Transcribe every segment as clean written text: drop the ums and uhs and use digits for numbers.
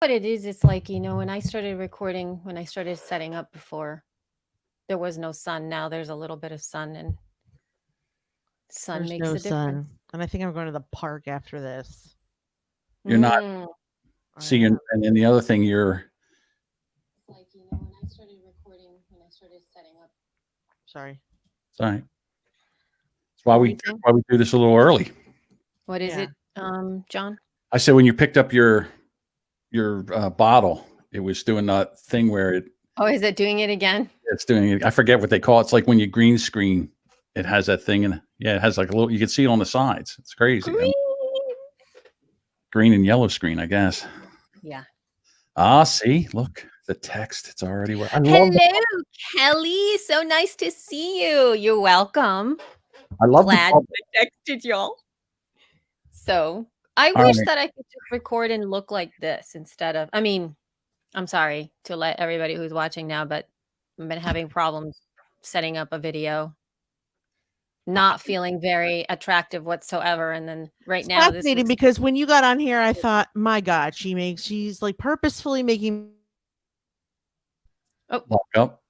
what it is, it's like, when I started recording, when I started setting up before, there was no sun. Now there's a little bit of sun, and sun There's makes no a difference. sun. And I think I'm going to the park after this. You're not Mm. I seeing, am. and then the other thing, you're It's like, when I started recording, when I started setting up. Sorry. sorry. That's What were you saying? why we do this a little early. What is Yeah. it, John? I said when you picked up your bottle, it was doing that thing where Oh, is it doing it again? it's doing it. I forget what they call it. It's like when you green screen, it has that thing, and yeah, it has like a little. You can see it on the sides. It's crazy. I mean, Green. green and yellow screen, I guess. Yeah. See, look, the text. It's already where I love. Hello, Kelly. So nice to see you. You're welcome. I love the Glad bubble. I texted y'all. So I All wish right. that I could just record and look like this instead of, I'm sorry to let everybody who's watching now, but I've been having problems setting up a video, not feeling very attractive whatsoever. And then right It's now, this fascinating looks. because when you got on here, I thought, my God, she's like purposefully making. Oh, Lock up.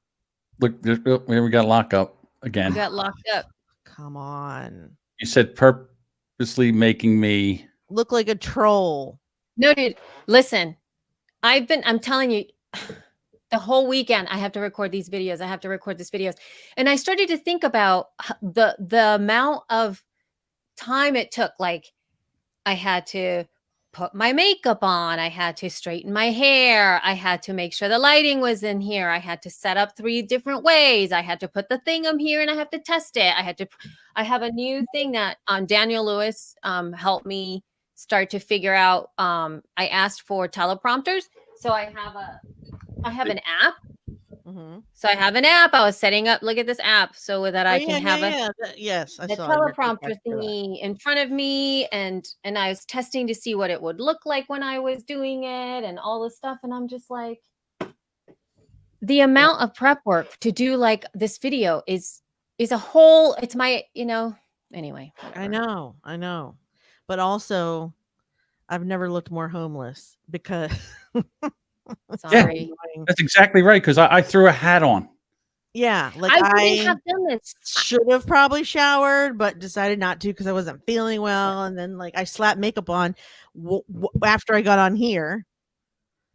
Look, here we got lock up you again. got locked up. Come on. You said purposely making me. Look like a troll. No, dude, listen, I'm telling you, the whole weekend I have to record these videos. I have to record these videos. And I started to think about the amount of time it took. Like, I had to put my makeup on. I had to straighten my hair. I had to make sure the lighting was in here. I had to set up 3 different ways. I had to put the thingam here and I have to test it. I have a new thing that Daniel Lewis helped me start to figure out. I asked for teleprompters. So I have an app. Mm-hmm. So I have an app. I was setting up, look at this app so that Oh, I can yeah, yeah, have yeah. Yes, I the saw your teleprompter TikTok for that. thingy in front of me, and I was testing to see what it would look like when I was doing it and all this stuff, and I'm just like, the Yeah, amount of prep work to do like this video is a whole, it's my, anyway, I whatever. know, I know. But also, I've never looked more homeless because it's so Yeah, Sorry. annoying. that's exactly right. Because I threw a hat on. Yeah, like I wouldn't I have done this. should have probably showered, but decided not to because I wasn't feeling well. And then, like, I slapped makeup on after I got on here.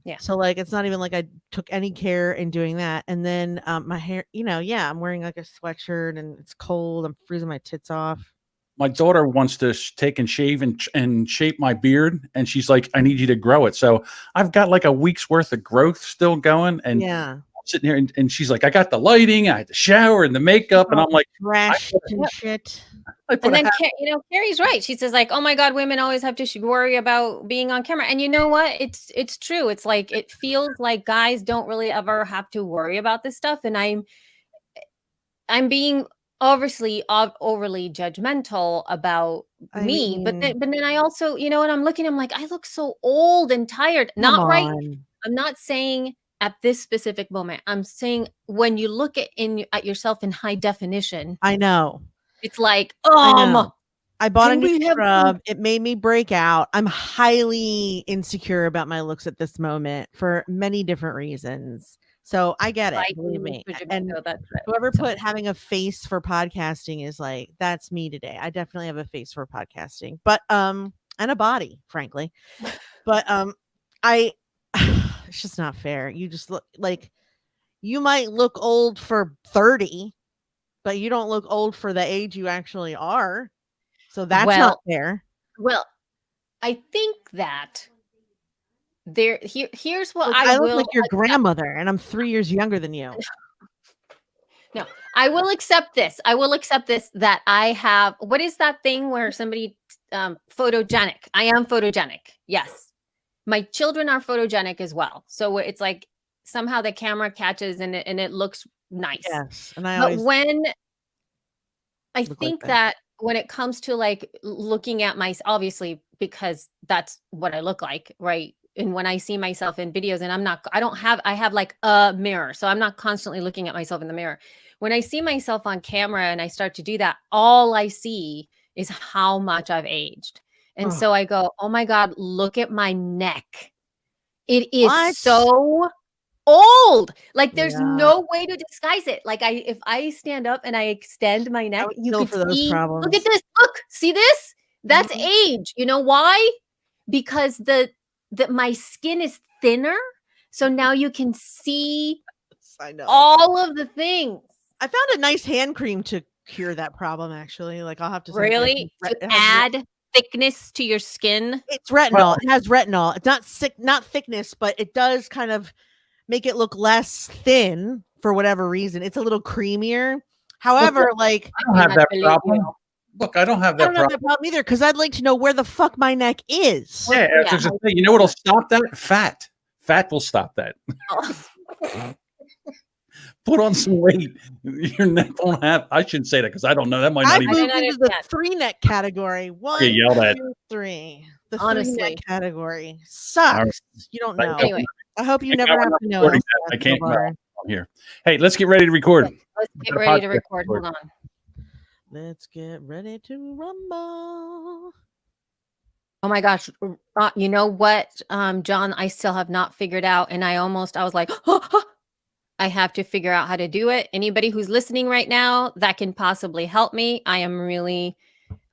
Yeah. So, like, it's not even like I took any care in doing that. And then my hair, yeah, I'm wearing like a sweatshirt and it's cold. I'm freezing my tits off. My daughter wants to take and shave and shape my beard, and she's like, "I need you to grow it." So I've got like a week's worth of growth still going, and Yeah. I'm sitting here, and she's like, "I got the lighting, I had the shower and the makeup," and All I'm like, "I trashed put and Yep. shit. And a then hat." Carrie's right. She says like, "Oh my God, women always have to worry about being on camera." And you know what? It's true. It's like it feels like guys don't really ever have to worry about this stuff. And I'm being obviously overly judgmental about I me, but mean, then I also, when I'm looking, I'm like, I look so old and tired. come Not right. on. I'm not saying at this specific moment. I'm saying when you look at yourself in high definition, I know. it's like, I know. I bought a can new we have scrub. It made me break out. I'm highly insecure about my looks at this moment for many different reasons. So I get it, believe fighting me. for And Jamaica? That's right. whoever So put having a face for podcasting is like, that's me today. I definitely have a face for podcasting, but and a body, frankly. But I it's just not fair. You just look like you might look old for 30, but you don't look old for the age you actually are. So that's not well, fair. well, I think that here's what Like, I I look will like your accept. grandmother, and I'm 3 years younger than you. No, I will accept this. I will accept this that I have, what is that thing where somebody photogenic? I am photogenic. Yes. My children are photogenic as well. So it's like somehow the camera catches and it looks nice. Yes, and I But always when I look like think that. that when it comes to like looking at my, obviously, because that's what I look like, right? And when I see myself in videos and I have like a mirror. So I'm not constantly looking at myself in the mirror. When I see myself on camera and I start to do that, all I see is how much I've aged. And Ugh, so I go, oh my God, look at my neck. It is What? so old. Like there's Yeah. no way to disguise it. Like if I stand up and I extend my neck, would you kill could for those see. Look problems. at this. Look, see this? That's Mhm. age. You know why? Because the my skin is thinner. So now you can see I know. all of the things. I found a nice hand cream to cure that problem. Actually, like I'll have to send you. Really? To It has add thickness to your skin. it's retinol. It has retinol. It's not thickness, but it does kind of make it look less thin for whatever reason. It's a little creamier. However, like I don't do have not that believe problem. you. Look, I don't have I that don't have problem. that problem either because I'd like to know where the fuck my neck is. Yeah, Yeah, that's the thing. You know what'll stop that? Fat. Fat will stop that. Oh. Put on some weight. Your neck won't have. I shouldn't say that because I don't know. That might not I've even. I moved don't into the understand. 3 neck category. One, yelled at. 2, 3. The Honestly. 3 neck category sucks. You don't know. Anyway, I hope you I never know, have I'm to know. recording Elsa that. I can't. Escobar. I'm here. Hey, let's get ready to record. let's We get got a ready to podcast record. record. Hold on. Let's get ready to rumble. Oh my gosh. You know what, John, I still have not figured out. And I was like, I have to figure out how to do it. Anybody who's listening right now that can possibly help me. I am really,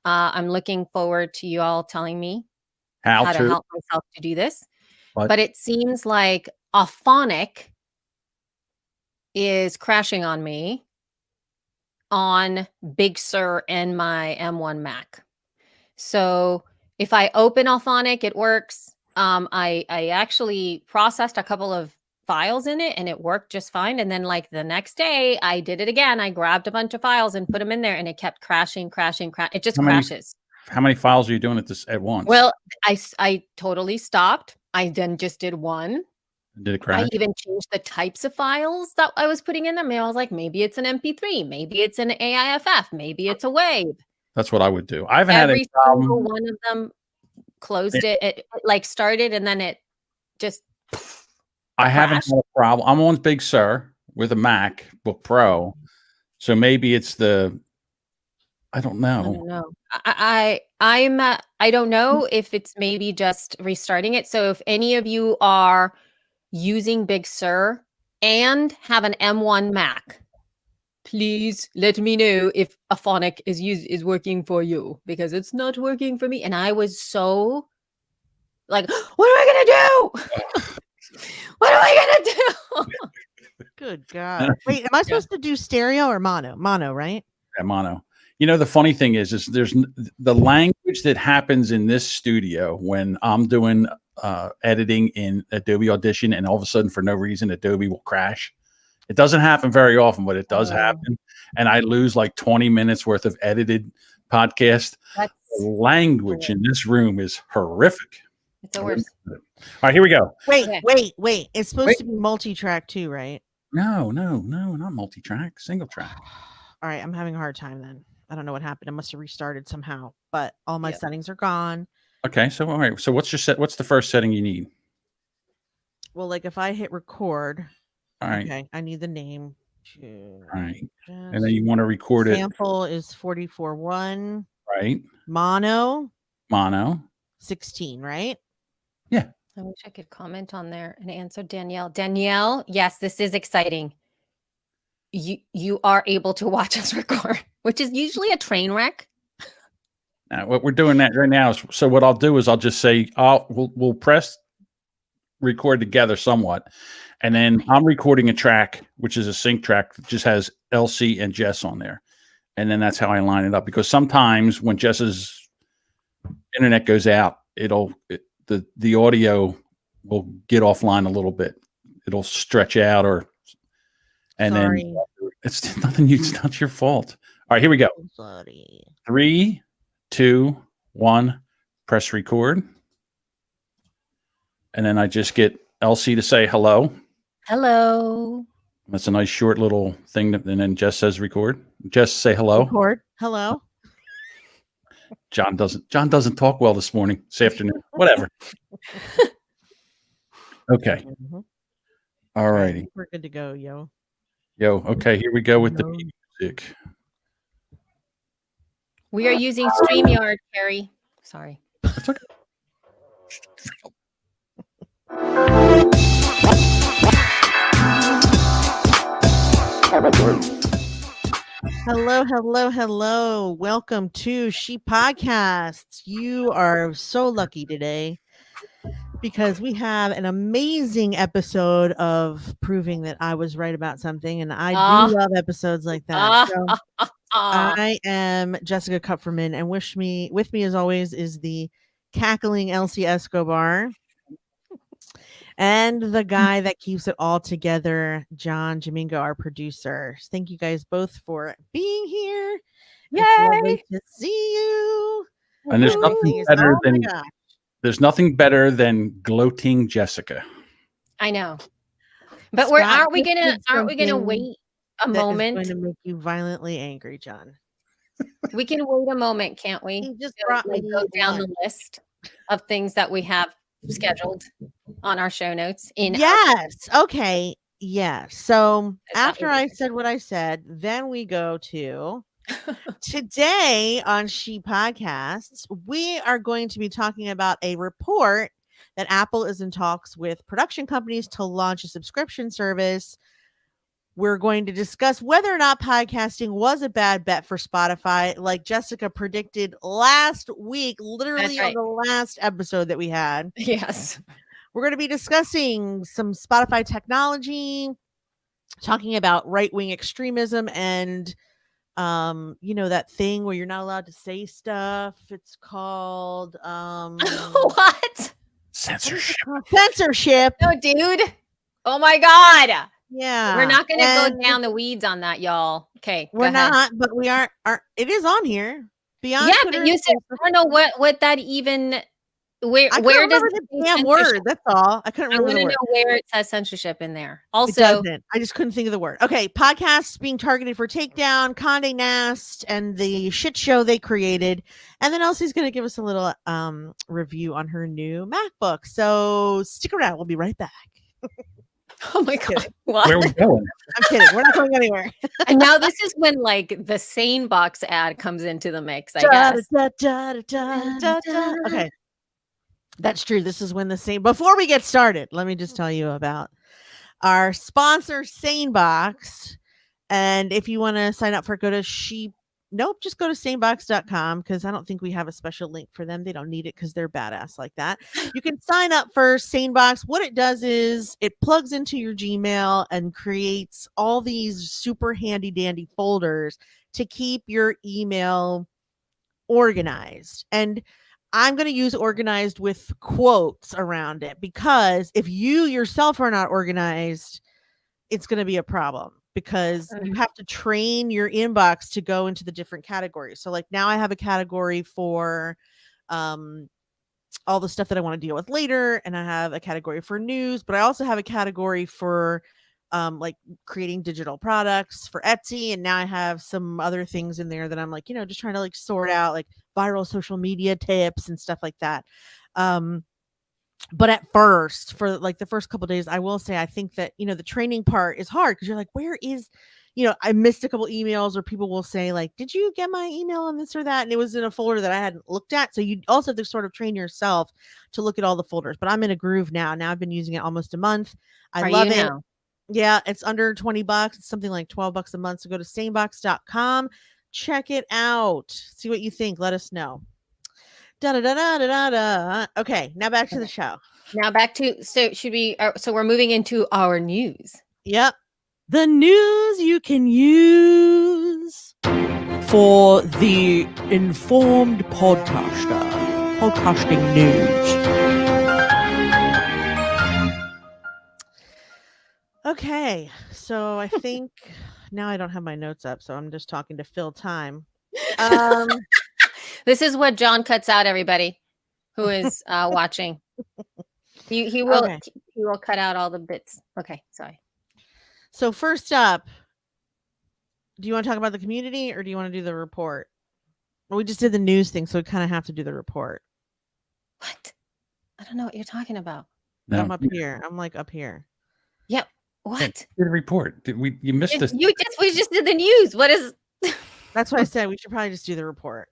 I'm looking forward to you all telling me How how to to? help myself to do this. What? But it seems like Auphonic is crashing on me on Big Sur and my M1 Mac. So if I open Auphonic, it works. I actually processed a couple of files in it and it worked just fine. And then like the next day I did it again. I grabbed a bunch of files and put them in there and it kept crashing. It just How many- crashes. How many files are you doing at once? Well, I totally stopped. I then just did one. Did it crash? I even changed the types of files that I was putting in there. Maybe I was like, maybe it's an MP3, maybe it's an AIFF, maybe it's a WAV. That's what I would do. I haven't had Every any problem. single one of them closed it. It like started and then it just I haven't crashed. had a problem. I'm on Big Sur with a MacBook Pro, so maybe it's the. I don't I know. don't know. I don't know if it's maybe just restarting it. So if any of you are using Big Sur and have an M1 Mac, please let me know if Auphonic is working for you because it's not working for me. And I was so like, what am I gonna do? What am I gonna do? Good God. Wait, am I supposed to do stereo or mono? Mono, right? Yeah, mono. You know, the funny thing is there's the language that happens in this studio when I'm doing editing in Adobe Audition, and all of a sudden, for no reason, Adobe will crash. It doesn't happen very often, but it does happen, and I lose like 20 minutes worth of edited podcast. That's The language in this room is horrific. it's the worst. All right, here we go. Wait, Okay. wait. It's supposed to be multi-track too, right? No, not multi-track, single track. All right, I'm having a hard time then. I don't know what happened. I must have restarted somehow, but all my Yeah. settings are gone. Okay, so all right. So what's the first setting you need? Well, like if I hit record, All right, okay, I need the name. all right. And then you want to record it, sample is 44.1, right? mono Mono. 16, right? I wish I could comment on there and answer Danielle. Danielle, yes, this is exciting. You are able to watch us record, which is usually a train wreck. Now, what we're doing that right now is, so what I'll do is I'll just say, we'll press record together somewhat. And then I'm recording a track, which is a sync track that just has LC and Jess on there. And then that's how I line it up, because sometimes when Jess's internet goes out, the audio will get offline a little bit. It'll stretch out and Sorry. then it's nothing. It's not your fault. All right, here we go. Sorry. 3, 2, 1, press record. And then I just get LC to say hello. Hello. That's a nice short little thing. And then Jess says record. Jess, say hello. Record. Hello. John doesn't talk well this afternoon. Whatever. Okay. Mhm. All righty. We're good to go, yo. Yo, okay, here we go with the Yo. music. We are using StreamYard, Carrie. Sorry. That's okay. Hello, hello, hello. Welcome to She Podcasts. You are so lucky today because we have an amazing episode of proving that I was right about something. And I do love episodes like that. So I am Jessica Kupferman, and with me as always is the cackling Elsie Escobar. And the guy that keeps it all together, John Jamingo, our producer. Thank you guys both for being here. Yay! It's lovely to see you. And there's nothing better Oh my than gosh. there's nothing better than gloating Jessica. I know. But Scott aren't we just gonna did wait something a that is moment? going to make you violently angry, John. We can wait a moment, can't we? He just To, brought like, me go down the lunch. list of things that we have scheduled on our show notes. Yes. Okay. Yes. So That's not after what we I said what I said, then we go to today on She Podcasts. We are going to be talking about a report that Apple is in talks with production companies to launch a subscription service. We're going to discuss whether or not podcasting was a bad bet for Spotify, like Jessica predicted last week, literally right. on the last episode that we had. Yes. We're going to be discussing some Spotify technology, talking about right-wing extremism and that thing where you're not allowed to say stuff. It's called What? Censorship. censorship. No, dude. Oh my God. Yeah. We're not going to go And down the weeds on that, y'all. Okay. We're go ahead. not, but we are it is on here. Beyond Yeah, Twitter but you and said Facebook. I don't know what that even where I where couldn't does remember it the say damn censorship? word. That's all. I couldn't I remember want the to word. know where it says censorship in there. It Also, doesn't. I just couldn't think of the word. Okay, podcasts being targeted for takedown, Condé Nast, and the shit show they created. And then Elsie's going to give us a little review on her new MacBook. So stick around. We'll be right back. oh my God, what? Where are we going? I'm kidding. We're not going anywhere. And now this is when like the Sane Box ad comes into the mix, I Da, guess. da, da, da, da, da. Okay. That's true. This is when the same. Before we get started, let me just tell you about our sponsor, SaneBox. And if you want to sign up for it, go to just go to sanebox.com because I don't think we have a special link for them. They don't need it because they're badass like that. You can sign up for SaneBox. What it does is it plugs into your Gmail and creates all these super handy dandy folders to keep your email organized. And I'm going to use organized with quotes around it because if you yourself are not organized, it's going to be a problem because you have to train your inbox to go into the different categories. So like now I have a category for all the stuff that I want to deal with later, and I have a category for news, but I also have a category for like creating digital products for Etsy, and now I have some other things in there that I'm like, just trying to like sort out like viral social media tips and stuff like that. But at first, for like the first couple of days, I will say I think that the training part is hard because you're like, where is I missed a couple emails, or people will say like, did you get my email on this or that? And it was in a folder that I hadn't looked at. So you also have to sort of train yourself to look at all the folders. But I'm in a groove now. Now I've been using it almost a month. I love it. Now? Yeah, it's under $20. It's something like $12 a month. So go to sanebox.com, check it out, see what you think. Let us know. Da da da da da da. Okay, now back to the show. Now back to so we're moving into our news. Yep, the news you can use for the informed podcaster. Podcasting news. Okay, so I think now I don't have my notes up, so I'm just talking to fill time. This is what John cuts out, everybody who is watching. He will Okay. he will cut out all the bits. Okay, sorry. So first up, do you want to talk about the community or do you want to do the report? Well, we just did the news thing, so we kind of have to do the report. What? I don't know what you're talking about. No, I'm up here. I'm like up here. Yep. What? the report. You missed this? We just did the news. What is? That's what I said. We should probably just do the report.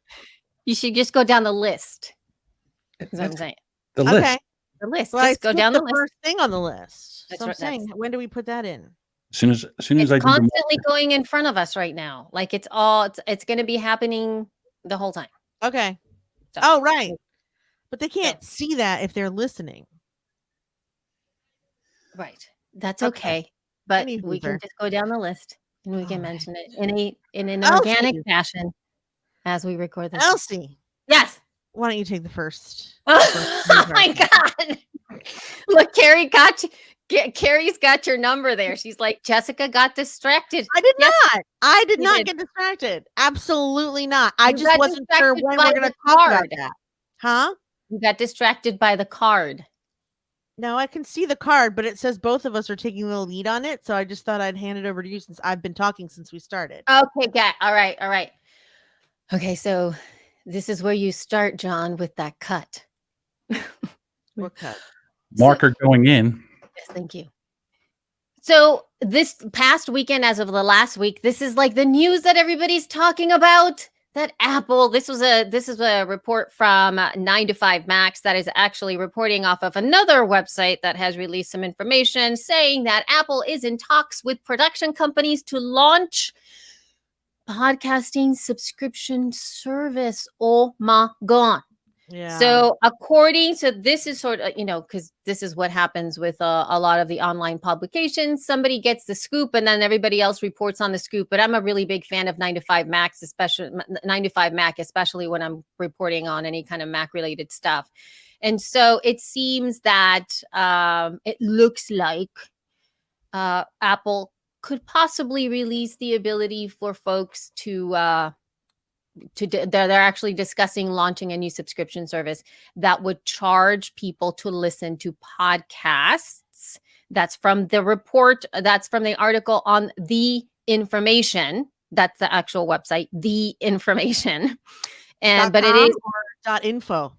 You should just go down the list. That's what I'm saying. The list. Okay. The list. Well, I Just go skipped down the the list. first thing on the list. That's So I'm right, that's- saying, when do we put that in? As soon as It's I do the constantly going in front of us right now. Like it's going to be happening the whole time. Okay. So, Oh, right. But they can't see that if they're listening. right. That's Okay. okay. But Any we can hoover. just go down the list and we can All mention right. it in an Elsie. organic fashion as we record this. Elsie, Yes. why don't you take the first? Oh my God. Look, Carrie got you. Carrie's got your number there. She's like, Jessica got distracted. I did Yes, not. I did you not did. get distracted. Absolutely not. I You just got wasn't sure distracted when by we're going to the talk about card. that. Huh? You got distracted by the card. No, I can see the card, but it says both of us are taking the lead on it. So I just thought I'd hand it over to you since I've been talking since we started. Okay, got all right, all right. Okay, so this is where you start, John, with that cut. What cut? marker going in. Yes, thank you. So this past weekend, as of the last week, this is like the news that everybody's talking about. That Apple, this is a report from 9to5Max that is actually reporting off of another website that has released some information saying that Apple is in talks with production companies to launch podcasting subscription service. Oh my God. Yeah. So according to this is sort of, because this is what happens with a lot of the online publications. Somebody gets the scoop and then everybody else reports on the scoop. But I'm a really big fan of 9to5Max, especially 9to5Mac, especially when I'm reporting on any kind of Mac related stuff. And so it seems that it looks like Apple could possibly release the ability for folks to they're actually discussing launching a new subscription service that would charge people to listen to podcasts. That's from the report. That's from the article on The Information. That's the actual website, The Information. And but it is .info.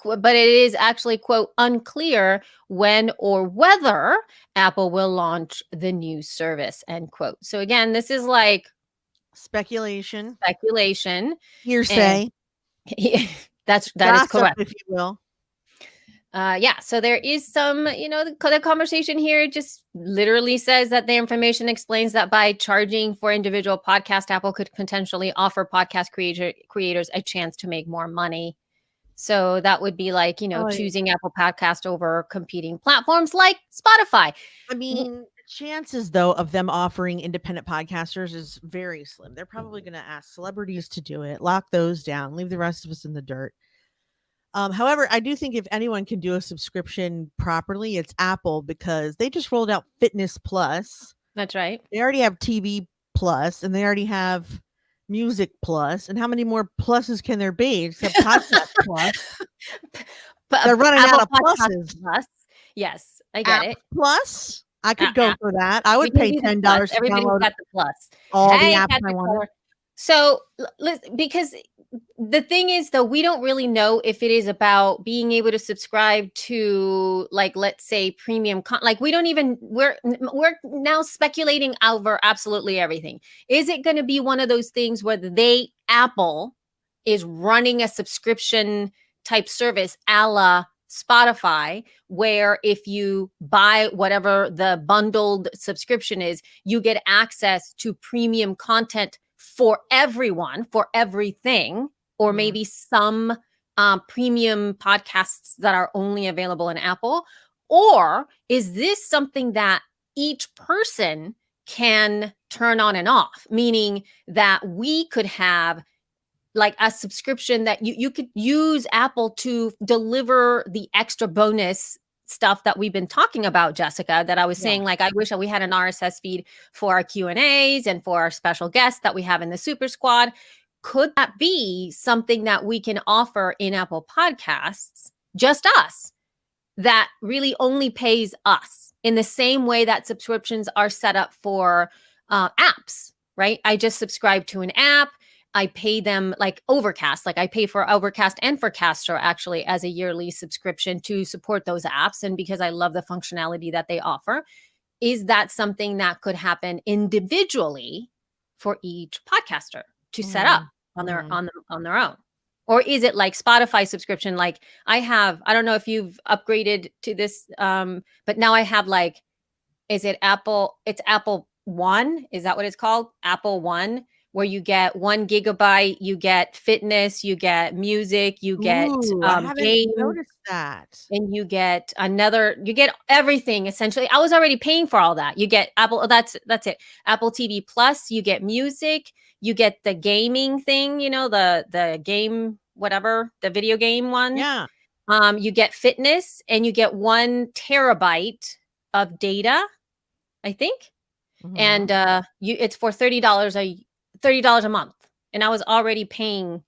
but it is actually, quote, unclear when or whether Apple will launch the new service, end quote. So again, this is like Speculation. And Hearsay. that is Gossip, correct. if you will. Yeah, so there is some, the conversation here just literally says that the information explains that by charging for individual podcast, Apple could potentially offer podcast creators a chance to make more money. So that would be like, choosing Apple Podcast over competing platforms like Spotify. I mean, the chances, though, of them offering independent podcasters is very slim. They're probably going to ask celebrities to do it, lock those down, leave the rest of us in the dirt. However, I do think if anyone can do a subscription properly, it's Apple, because they just rolled out Fitness Plus. That's right. They already have TV Plus, and they already have Music Plus. And how many more pluses can there be except Podcast Plus? They're running Apple out of Podcast pluses. Plus. Yes, I get it. Plus, I could go for that. I would We can pay do the $10 plus. to Everybody's download got the plus. all the Hey, apps I Patrick want. Moore. So, because the thing is, though, we don't really know if it is about being able to subscribe to, like, let's say, premium. Like, we don't even. We're now speculating over absolutely everything. Is it going to be one of those things where Apple is running a subscription type service, a la Spotify, where if you buy whatever the bundled subscription is, you get access to premium content for everyone, for everything, or maybe some premium podcasts that are only available in Apple? Or is this something that each person can turn on and off, meaning that we could have like a subscription that you could use Apple to deliver the extra bonus stuff that we've been talking about, Jessica, that I was saying, like, I wish that we had an RSS feed for our Q&As and for our special guests that we have in the Super Squad. Could that be something that we can offer in Apple Podcasts, just us, that really only pays us in the same way that subscriptions are set up for apps, right? I just subscribe to an app. I pay them like Overcast, like I pay for Overcast and for Castro actually as a yearly subscription to support those apps. And because I love the functionality that they offer, is that something that could happen individually for each podcaster to set up on their own? Or is it like Spotify subscription? Like I don't know if you've upgraded to this, but now I have like, is it Apple? It's Apple One. Is that what it's called? Apple One, where you get 1 gigabyte, you get fitness, you get music, you get Ooh, I haven't game, noticed that. and you get everything essentially. I was already paying for all that. You get Apple, that's it. Apple TV Plus, you get music, you get the gaming thing, the game, whatever, the video game one. Yeah. You get fitness, and you get 1 terabyte of data, I think. Mhm. And it's for $30 a month. And I was already paying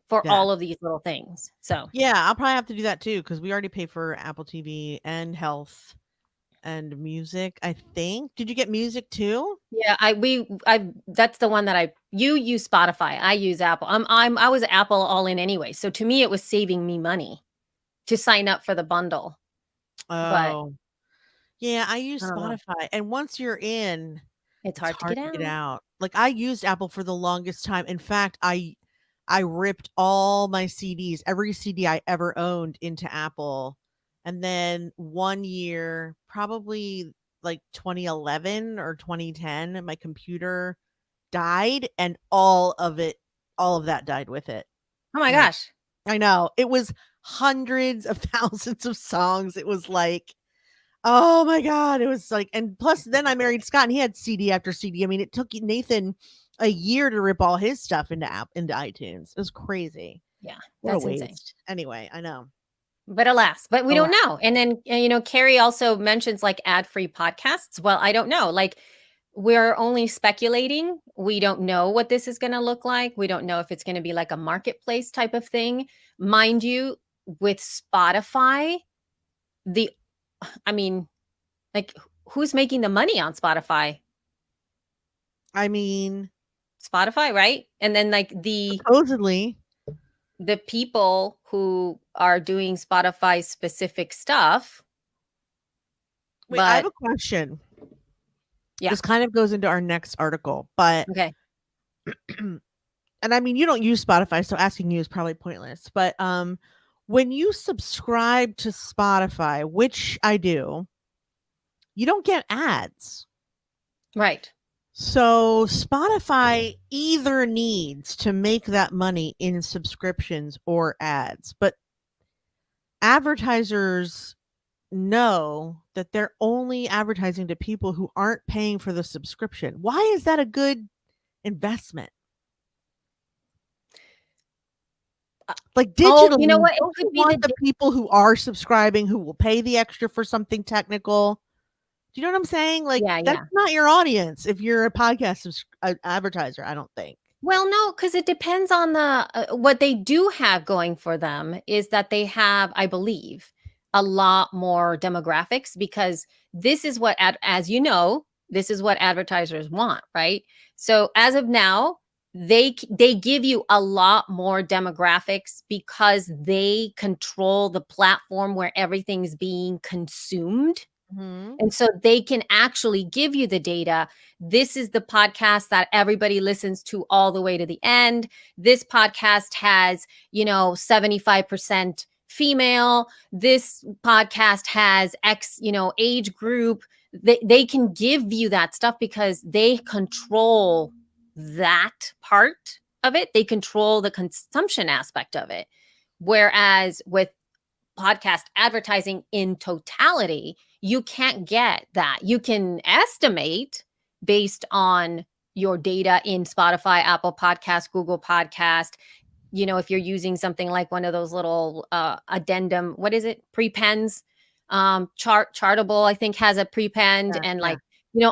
for Yeah. all of these little things. So Yeah, I'll probably have to do that too because we already pay for Apple TV and health and music, I think. Did you get music too? yeah, that's the one that you use Spotify. I use Apple. I was Apple all in anyway. So to me, it was saving me money to sign up for the bundle. But Oh, yeah, I use I don't know. Spotify. And once you're in, It's it's hard to hard get to get out. out. Like I used Apple for the longest time. In fact, I ripped all my CDs, every CD I ever owned into Apple. And then one year, probably like 2011 or 2010, my computer died and all of that died with it. Oh my Like, gosh. I know. It was hundreds of thousands of songs. It was like, oh my God. It was like, and plus then I married Scott and he had CD after CD. I mean, it took Nathan a year to rip all his stuff into iTunes. It was crazy. Yeah, What that's a waste. insane. Anyway, I know. But alas, but we don't Alas. know. And then, Carrie also mentions like ad-free podcasts. Well, I don't know. Like we're only speculating. We don't know what this is going to look like. We don't know if it's going to be like a marketplace type of thing. Mind you, with Spotify, like who's making the money on Spotify? I mean, Spotify, right? And then like supposedly. the people who are doing Spotify specific stuff. Wait, I have But a question. Yeah. This kind of goes into our next article, but okay. and I mean, you don't use Spotify, so asking you is probably pointless. But when you subscribe to Spotify, which I do, you don't get ads. Right. So Spotify either needs to make that money in subscriptions or ads, but advertisers know that they're only advertising to people who aren't paying for the subscription. Why is that a good investment? Like digitally, you know what? It don't could you be want the people who are subscribing who will pay the extra for something technical? Do you know what I'm saying? Like Yeah, that's not your audience if you're a podcast advertiser, I don't think. Well, no, because it depends on what they do have going for them is that they have, I believe, a lot more demographics because this is what, as you know, this is what advertisers want, right? So as of now, they give you a lot more demographics because they control the platform where everything's being consumed. Mm-hmm. And so they can actually give you the data. This is the podcast that everybody listens to all the way to the end. This podcast has, 75% female. This podcast has X, age group. They can give you that stuff because they control that part of it. They control the consumption aspect of it. Whereas with podcast advertising in totality, you can't get that. You can estimate based on your data in Spotify, Apple Podcast, Google Podcast. If you're using something like one of those little addendum, what is it? Prepends. Chartable, I think, has a prepend, and like,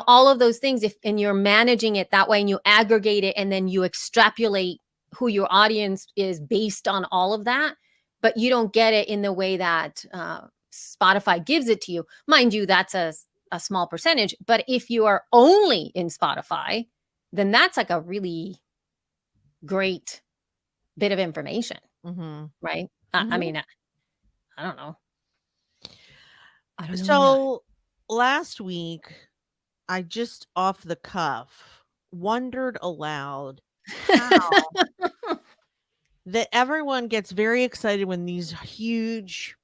all of those things. And you're managing it that way, and you aggregate it, and then you extrapolate who your audience is based on all of that. But you don't get it in the way that Spotify gives it to you. Mind you, that's a small percentage. But if you are only in Spotify, then that's like a really great bit of information, right? I mean, I don't know. So last week, I just off the cuff wondered aloud how that everyone gets very excited when these huge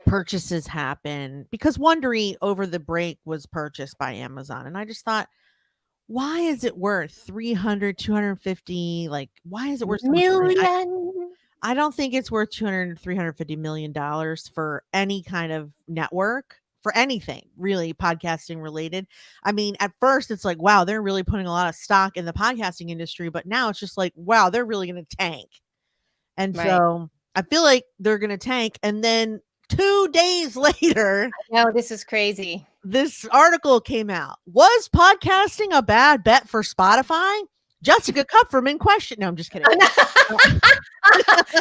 purchases happen because Wondery over the break was purchased by Amazon. And I just thought, why is it worth 300, 250? Like, why is it worth so much money? Million. I don't think it's worth 200, $350 million for any kind of network, for anything really podcasting related. I mean, at first it's like, wow, they're really putting a lot of stock in the podcasting industry, but now it's just like, wow, they're really going to tank. And Right. so I feel like they're going to tank. And then 2 days later, No, this is crazy. this article came out. Was podcasting a bad bet for Spotify? Jessica Kupferman question. No, I'm just kidding. Can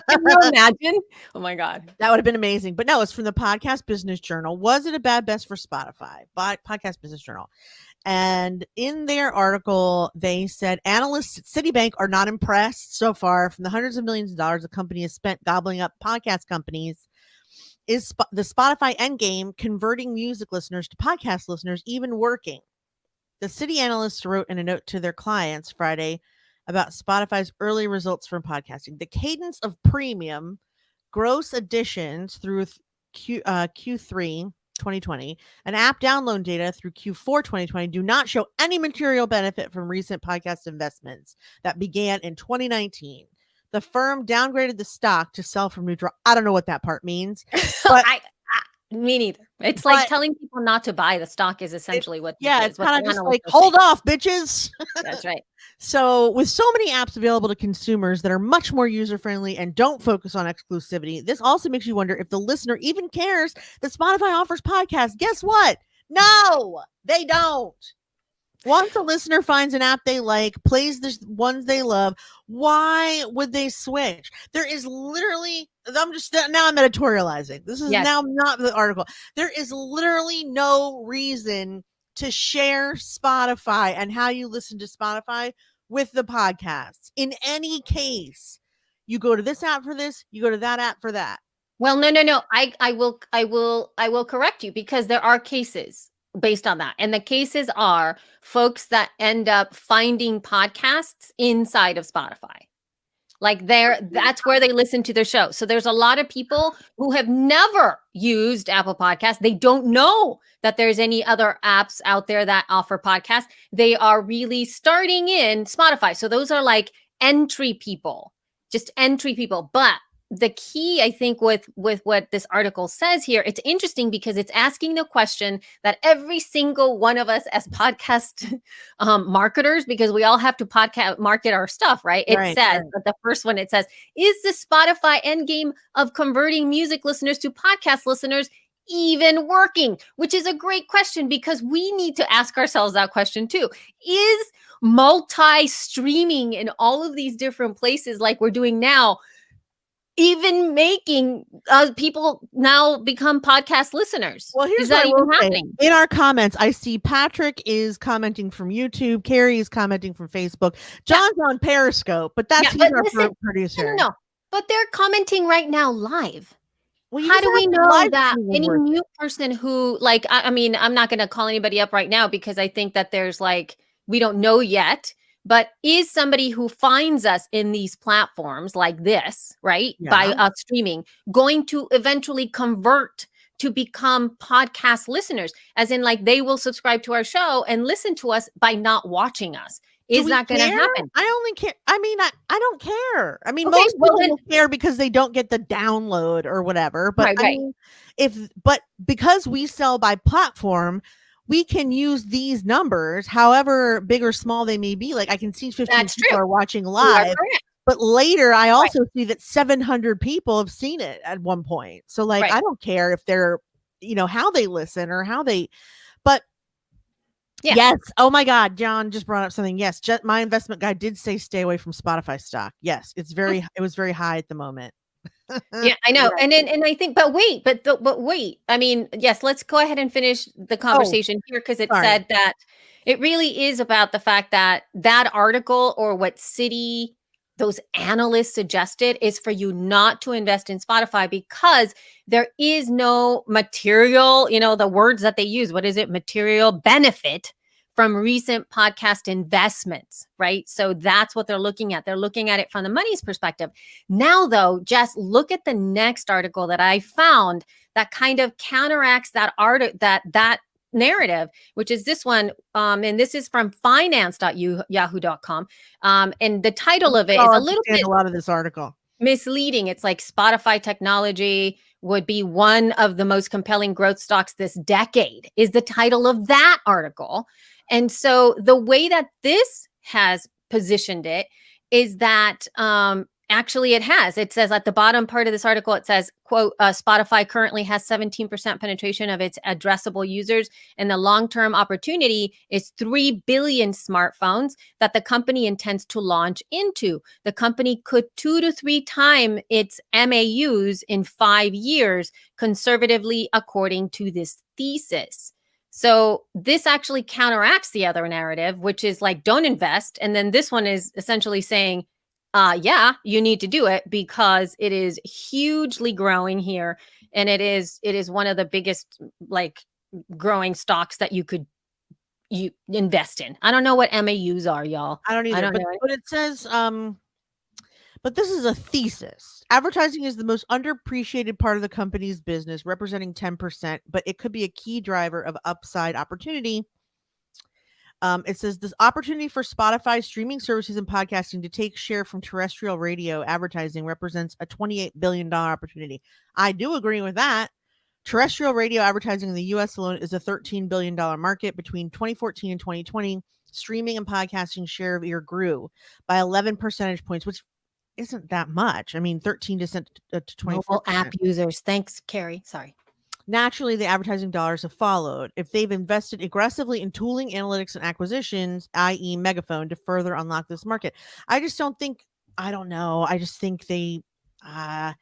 you imagine? Oh my God. That would have been amazing. But no, it's from the Podcast Business Journal. Was it a bad bet for Spotify? Podcast Business Journal. And in their article, they said analysts at Citibank are not impressed so far from the hundreds of millions of dollars the company has spent gobbling up podcast companies. Is the Spotify endgame converting music listeners to podcast listeners even working? The Citi analysts wrote in a note to their clients Friday about Spotify's early results from podcasting. The cadence of premium gross additions through Q3 2020 and app download data through Q4 2020 do not show any material benefit from recent podcast investments that began in 2019. The firm downgraded the stock to sell from neutral. I don't know what that part means. But me neither. It's like telling people not to buy the stock is essentially what. It's kind of just like, hold off, bitches. That's right. So with so many apps available to consumers that are much more user-friendly and don't focus on exclusivity, this also makes you wonder if the listener even cares that Spotify offers podcasts. Guess what? No, they don't. Once a listener finds an app they like, plays the ones they love, why would they switch? There is literally, I'm editorializing. This is now not the article. There is literally no reason to share Spotify and how you listen to Spotify with the podcasts. In any case, you go to this app for this, you go to that app for that. Well, no. I will correct you because there are cases based on that. And the cases are folks that end up finding podcasts inside of Spotify. Like that's where they listen to their show. So there's a lot of people who have never used Apple Podcasts. They don't know that there's any other apps out there that offer podcasts. They are really starting in Spotify. So those are like entry people, just entry people. But the key, I think, with what this article says here, it's interesting because it's asking the question that every single one of us as podcast marketers, because we all have to podcast market our stuff, right? It says, but the first one, it says, is the Spotify endgame of converting music listeners to podcast listeners even working? Which is a great question because we need to ask ourselves that question too. Is multi-streaming in all of these different places like we're doing now even making people now become podcast listeners? Well, here's is that even happening? In our comments, I see Patrick is commenting from YouTube, Carrie is commenting from Facebook, John's on Periscope, but that's he's our producer. No, but they're commenting right now live. Well, how do we know that any new person who, like, I mean, I'm not going to call anybody up right now because I think that there's like, we don't know yet. But is somebody who finds us in these platforms like this, right, by us streaming, going to eventually convert to become podcast listeners? As in, like, they will subscribe to our show and listen to us by not watching us. Is that going to happen? I only care. I mean, I don't care. I mean, most people don't care because they don't get the download or whatever. But I mean, but because we sell by platform, we can use these numbers, however big or small they may be. Like I can see 15 people are watching live, but later I also see that 700 people have seen it at one point. So like, I don't care if they're, how they listen or how they, but yes. Oh my God. John just brought up something. Yes. My investment guy did say, stay away from Spotify stock. Yes. It was very high at the moment. Yeah, I know. And I think, but wait, I mean, yes, let's go ahead and finish the conversation here because it said that it really is about the fact that article or what Citi, those analysts suggested is for you not to invest in Spotify because there is no material, the words that they use. What is it? Material benefit from recent podcast investments, right? So that's what they're looking at. They're looking at it from the money's perspective. Now, though, Jess, look at the next article that I found that kind of counteracts that that narrative, which is this one. And this is from finance.yahoo.com. And the title of it is a little bit a lot of this article. Misleading. It's like Spotify technology would be one of the most compelling growth stocks this decade, is the title of that article. And so the way that this has positioned it is that actually it says at the bottom part of this article, it says, quote, Spotify currently has 17% penetration of its addressable users, and the long-term opportunity is 3 billion smartphones that the company intends to launch into. The company could 2 to 3 times its MAUs in 5 years, conservatively, according to this thesis. So this actually counteracts the other narrative, which is like, don't invest. And then this one is essentially saying, yeah, you need to do it because it is hugely growing here. And it is one of the biggest like growing stocks that you invest in. I don't know what MAUs are, y'all. I don't either. But it says, but this is a thesis. Advertising is the most underappreciated part of the company's business, representing 10%, but it could be a key driver of upside opportunity. It says this opportunity for Spotify streaming services and podcasting to take share from terrestrial radio advertising represents a $28 billion opportunity. I do agree with that. Terrestrial radio advertising in the U.S. alone is a $13 billion market. Between 2014 and 2020, streaming and podcasting share of ear grew by 11 percentage points, which isn't that much. I mean, 13% to 24%. Mobile app users. Thanks, Carrie. Sorry. Naturally, the advertising dollars have followed. If they've invested aggressively in tooling, analytics, and acquisitions, i.e. Megaphone, to further unlock this market. I just don't think, I don't know. I just think they, I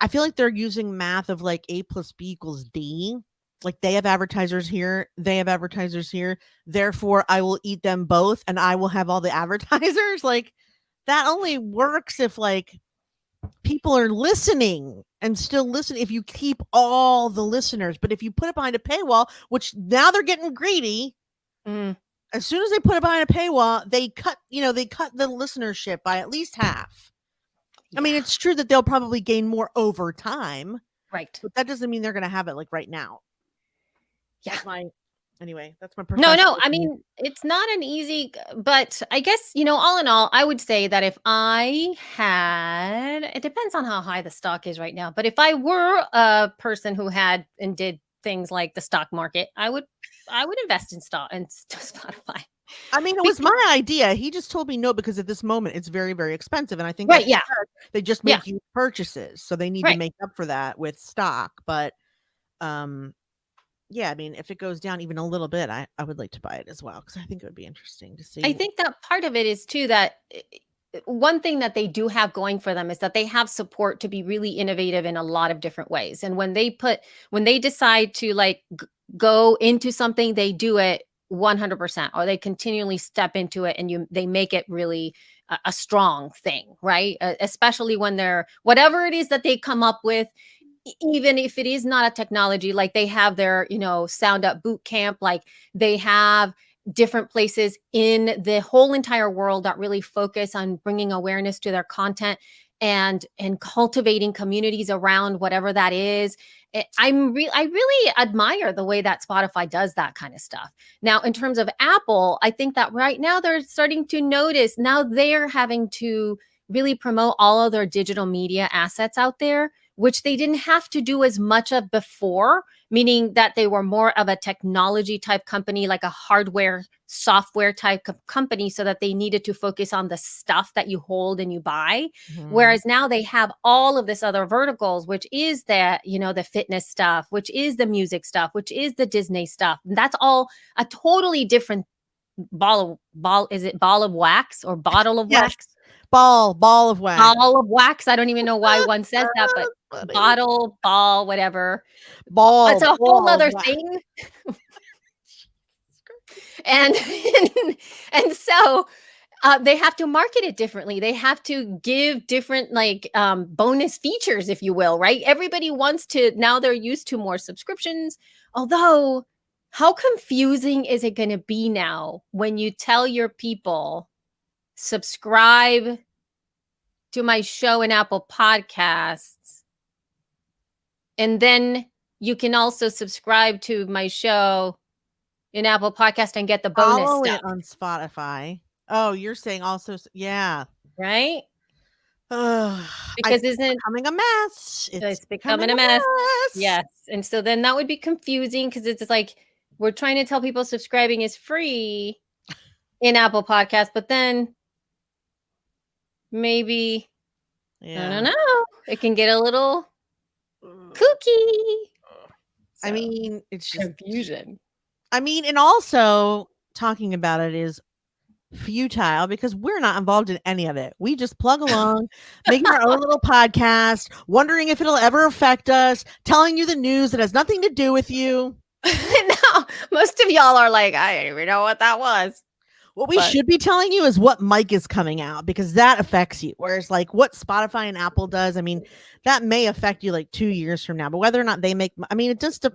feel like they're using math of like A plus B equals D. Like they have advertisers here, they have advertisers here. Therefore, I will eat them both and I will have all the advertisers. Like that only works if like people are listening and still listening, if you keep all the listeners. But if you put it behind a paywall, which now they're getting greedy, as soon as they put it behind a paywall, they cut the listenership by at least half. Yeah. I mean, it's true that they'll probably gain more over time, right? But that doesn't mean they're going to have it like right now. Yeah. Anyway, that's my no. I mean, it's not an easy, but I guess, all in all, I would say that if I had, it depends on how high the stock is right now. But if I were a person who had and did things like the stock market, I would invest in stock and Spotify. I mean, it was my idea. He just told me no, because at this moment it's very, very expensive. And I think right, yeah, they just make huge purchases. So they need to make up for that with stock. But yeah, I mean, if it goes down even a little bit, I would like to buy it as well, because I think it would be interesting to see. I think that part of it is too that one thing that they do have going for them is that they have support to be really innovative in a lot of different ways. And when they decide to like go into something, they do it 100%, or they continually step into it and they make it really a strong thing, right? Especially when they're, whatever it is that they come up with, even if it is not a technology, like they have their, Sound Up boot camp, like they have different places in the whole entire world that really focus on bringing awareness to their content and cultivating communities around whatever that is. I really admire the way that Spotify does that kind of stuff. Now, in terms of Apple, I think that right now they're starting to notice, now they're having to really promote all of their digital media assets out there, which they didn't have to do as much of before, meaning that they were more of a technology type company, like a hardware, software type of company, so that they needed to focus on the stuff that you hold and you buy. Mm-hmm. Whereas now they have all of this other verticals, which is that, the fitness stuff, which is the music stuff, which is the Disney stuff. And that's all a totally different is it ball of wax or bottle of wax? Ball of wax. Ball of wax. I don't even know why one says that, but bottle, ball, whatever. Ball. It's a whole other thing. and so they have to market it differently. They have to give different bonus features, if you will, right? Everybody wants to, now they're used to more subscriptions, although how confusing is it going to be now when you tell your people subscribe to my show in Apple Podcasts, and then you can also subscribe to my show in Apple Podcast and get the bonus Follow stuff, it on Spotify. Oh, you're saying also, yeah. right? Ugh, Because it's isn't becoming a mess. it's becoming a mess? Yes. And so then that would be confusing because it's like we're trying to tell people subscribing is free in Apple Podcasts, but then maybe I don't know. It can get a little kooky. I So, mean, it's just confusion. I mean, and also talking about it is futile because we're not involved in any of it. We just plug along, making our own little podcast, wondering if it'll ever affect us, telling you the news that has nothing to do with you. No, most of y'all are like, I didn't even know what that was. What we But- should be telling you is what mic is coming out because that affects you. Whereas, like, what Spotify and Apple does, I mean, that may affect you like 2 years from now. But whether or not they make, I mean, it just,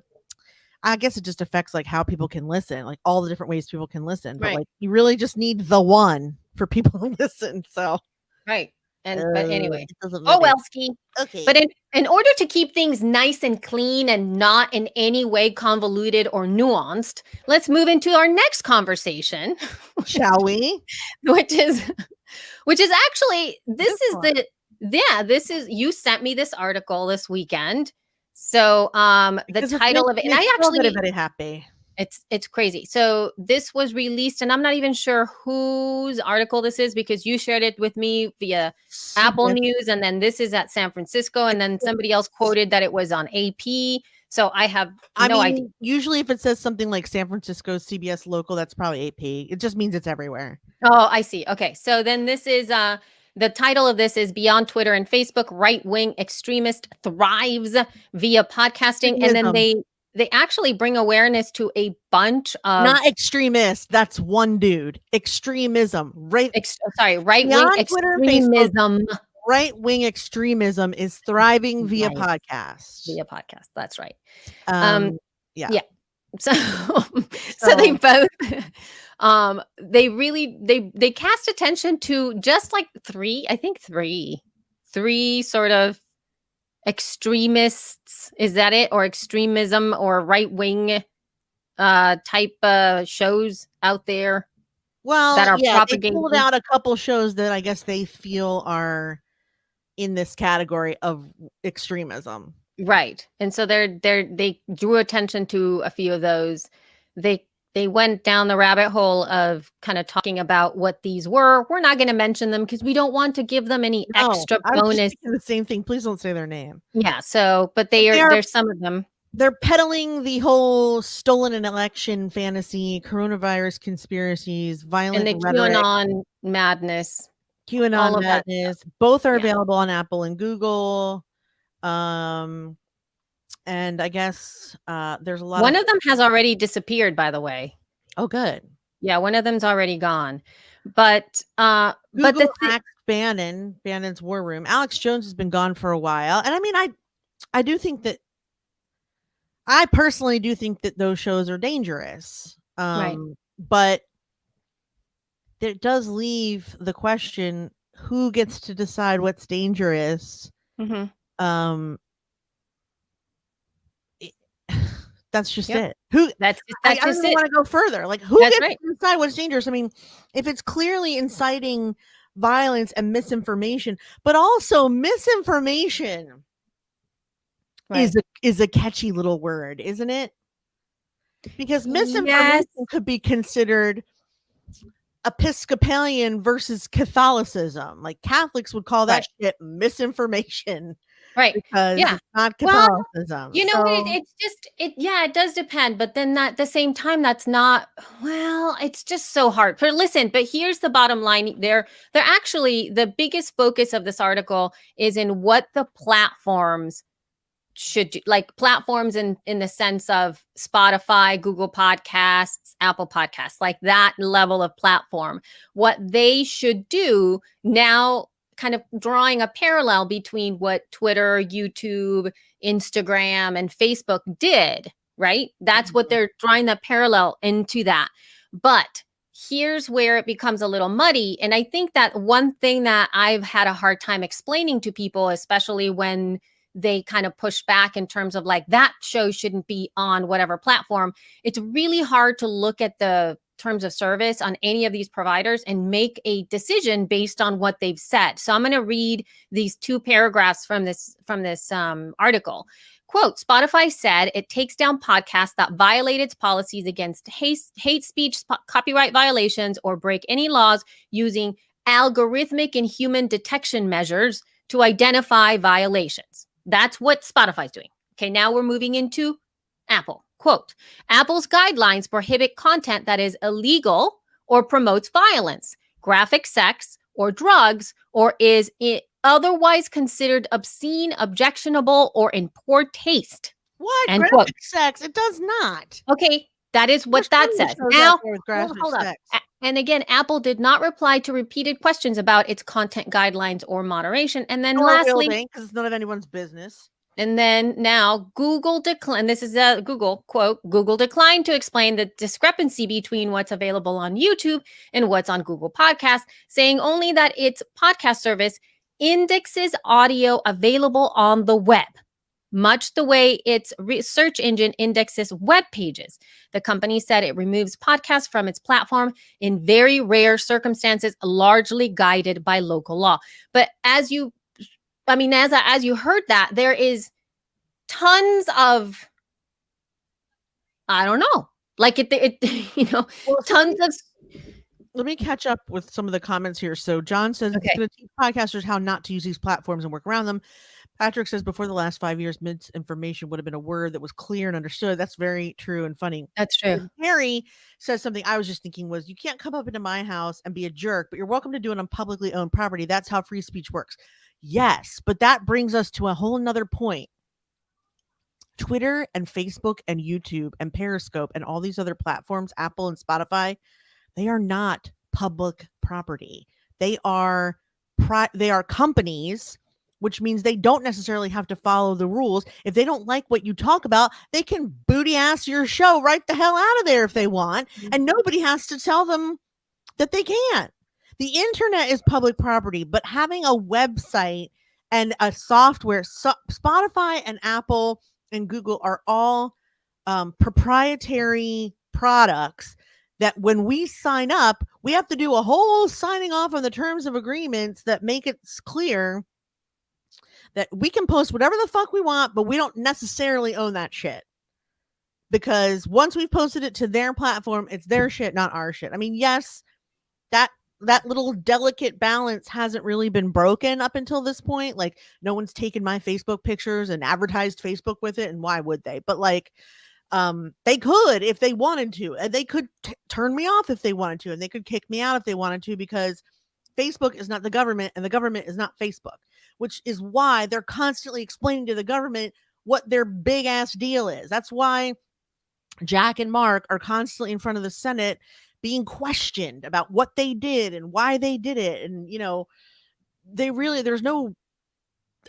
I guess it just affects like how people can listen, like all the different ways people can listen. But Right. like, you really just need the one for people to listen. So, Right. And but anyway. it doesn't Oh really- well, Ski. okay. But in order to keep things nice and clean and not in any way convoluted or nuanced, let's move into our next conversation, Shall we? which is actually this is one. this is you sent me this article this weekend. So the Because it title makes of it, and me I feel actually very, very happy. it's crazy. So this was released, and I'm not even sure whose article this is because you shared it with me via Apple CBS News, and then this is at San Francisco, and then somebody else quoted that it was on AP. So I have no idea. Usually, if it says something like San Francisco CBS local, that's probably AP. It just means it's everywhere. Oh, I see. Okay, so then this is the title of this is Beyond Twitter and Facebook, Right-Wing Extremist Thrives Via Podcasting, and then they actually bring awareness to a bunch of Not extremist. That's one dude. Extremism. Right. right-wing Beyond Twitter and Facebook. extremism Right wing extremism is thriving via Right. podcast. via podcast. That's right. Yeah. So so they both they really they cast attention to just like three sort of extremists, is that it, or extremism or right-wing type shows out there Well, that are yeah, they propagating. pulled out a couple shows that I guess they feel are in this category of extremism. Right. And so they drew attention to a few of those. They went down the rabbit hole of kind of talking about what these were. We're not going to mention them because we don't want to give them any extra I was just bonus. thinking the same thing. Please don't say their name. Yeah. So, but there's some of them. They're peddling the whole stolen an election fantasy, coronavirus conspiracies, violent And the rhetoric, QAnon madness. all QAnon of that madness. Both are Yeah. available on Apple and Google. And I guess there's a lot. One of them has already disappeared, by the way. Oh, good. Yeah, one of them's already gone. But but Google axed Bannon's War Room. Alex Jones has been gone for a while, and I mean, I do think that. I personally do think that those shows are dangerous. Right. But it does leave the question: who gets to decide what's dangerous? Mhm. That's just Yep. it. Who That's I just don't it. want to go further. Like, who That's gets right. to decide what's dangerous? I mean, if it's clearly inciting violence and misinformation, but also misinformation Right. is a catchy little word, isn't it? Because misinformation could be considered Episcopalian versus Catholicism. Like Catholics would call that shit misinformation. Right. Because Yeah. it's not Well, Catholicism. You know, it's just it does depend, but then at the same time, that's not, well, it's just so hard. But listen, but here's the bottom line. They're actually, the biggest focus of this article is in what the platforms should do, like platforms in the sense of Spotify, Google Podcasts, Apple Podcasts, like that level of platform, what they should do now, kind of drawing a parallel between what Twitter, YouTube, Instagram, and Facebook did right? That's what they're drawing the parallel into that. But here's where it becomes a little muddy. And I think that one thing that I've had a hard time explaining to people, especially when they kind of push back in terms of like that show shouldn't be on whatever platform, it's really hard to look at the terms of service on any of these providers and make a decision based on what they've said. So I'm going to read these 2 paragraphs from this article. Quote, Spotify said it takes down podcasts that violate its policies against hate speech, copyright violations, or break any laws using algorithmic and human detection measures to identify violations. That's what Spotify's doing. Okay, now we're moving into Apple. Quote, Apple's guidelines prohibit content that is illegal or promotes violence, graphic sex, or drugs, or is otherwise considered obscene, objectionable, or in poor taste. What? End Graphic quote. sex? It does not. Okay, that is what There's that plenty of says. shows Now, out there with graphic hold up. sex. And again, Apple did not reply to repeated questions about its content guidelines or moderation. And then Nor will lastly, they, because it's none of anyone's business. and then now Google declined. This is a Google quote. Google declined to explain the discrepancy between what's available on YouTube and what's on Google Podcasts, saying only that its podcast service indexes audio available on the web, much the way its search engine indexes web pages. The company said it removes podcasts from its platform in very rare circumstances, largely guided by local law. But as you heard that, there is tons of, I don't know, like tons of. Let me catch up with some of the comments here. So John says Okay. it's going to teach podcasters how not to use these platforms and work around them. Patrick says before the last 5 years, misinformation would have been a word that was clear and understood. That's very true and funny. That's true. And Harry says something I was just thinking was, you can't come up into my house and be a jerk, but you're welcome to do it on publicly owned property. That's how free speech works. Yes, but that brings us to a whole nother point. Twitter and Facebook and YouTube and Periscope and all these other platforms, Apple and Spotify, they are not public property. They are companies, which means they don't necessarily have to follow the rules. If they don't like what you talk about, they can booty ass your show right the hell out of there if they want, and nobody has to tell them that they can't. The internet is public property, but having a website and a software, Spotify and Apple and Google are all proprietary products that when we sign up, we have to do a whole signing off on the terms of agreements that make it clear that we can post whatever the fuck we want, but we don't necessarily own that shit. Because once we've posted it to their platform, it's their shit, not our shit. I mean, yes, that little delicate balance hasn't really been broken up until this point. Like, no one's taken my Facebook pictures and advertised Facebook with it, and why would they? But like, they could if they wanted to, and they could turn me off if they wanted to, and they could kick me out if they wanted to, because Facebook is not the government and the government is not Facebook, which is why they're constantly explaining to the government what their big ass deal is. That's why Jack and Mark are constantly in front of the Senate being questioned about what they did and why they did it. And, there's no,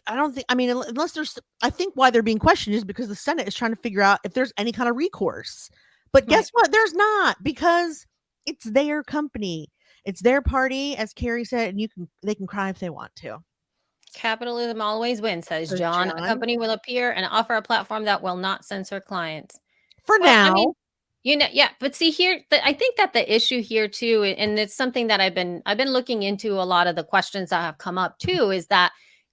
unless there's, I think why they're being questioned is because the Senate is trying to figure out if there's any kind of recourse. But guess what? There's not, because it's their company. It's their party, as Carrie said, and they can cry if they want to. Capitalism always wins, says John. A company will appear and offer a platform that will not censor clients. For now. Yeah, but see here, I think that the issue here too, and it's something that I've been looking into a lot of the questions that have come up too, is that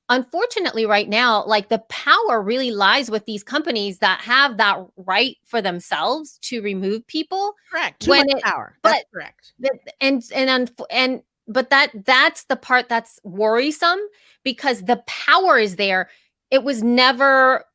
unfortunately right now, like the power really lies with these companies that have that right for themselves to remove people. Correct. Too much power. That's correct. But that's the part that's worrisome, because the power is there. It was never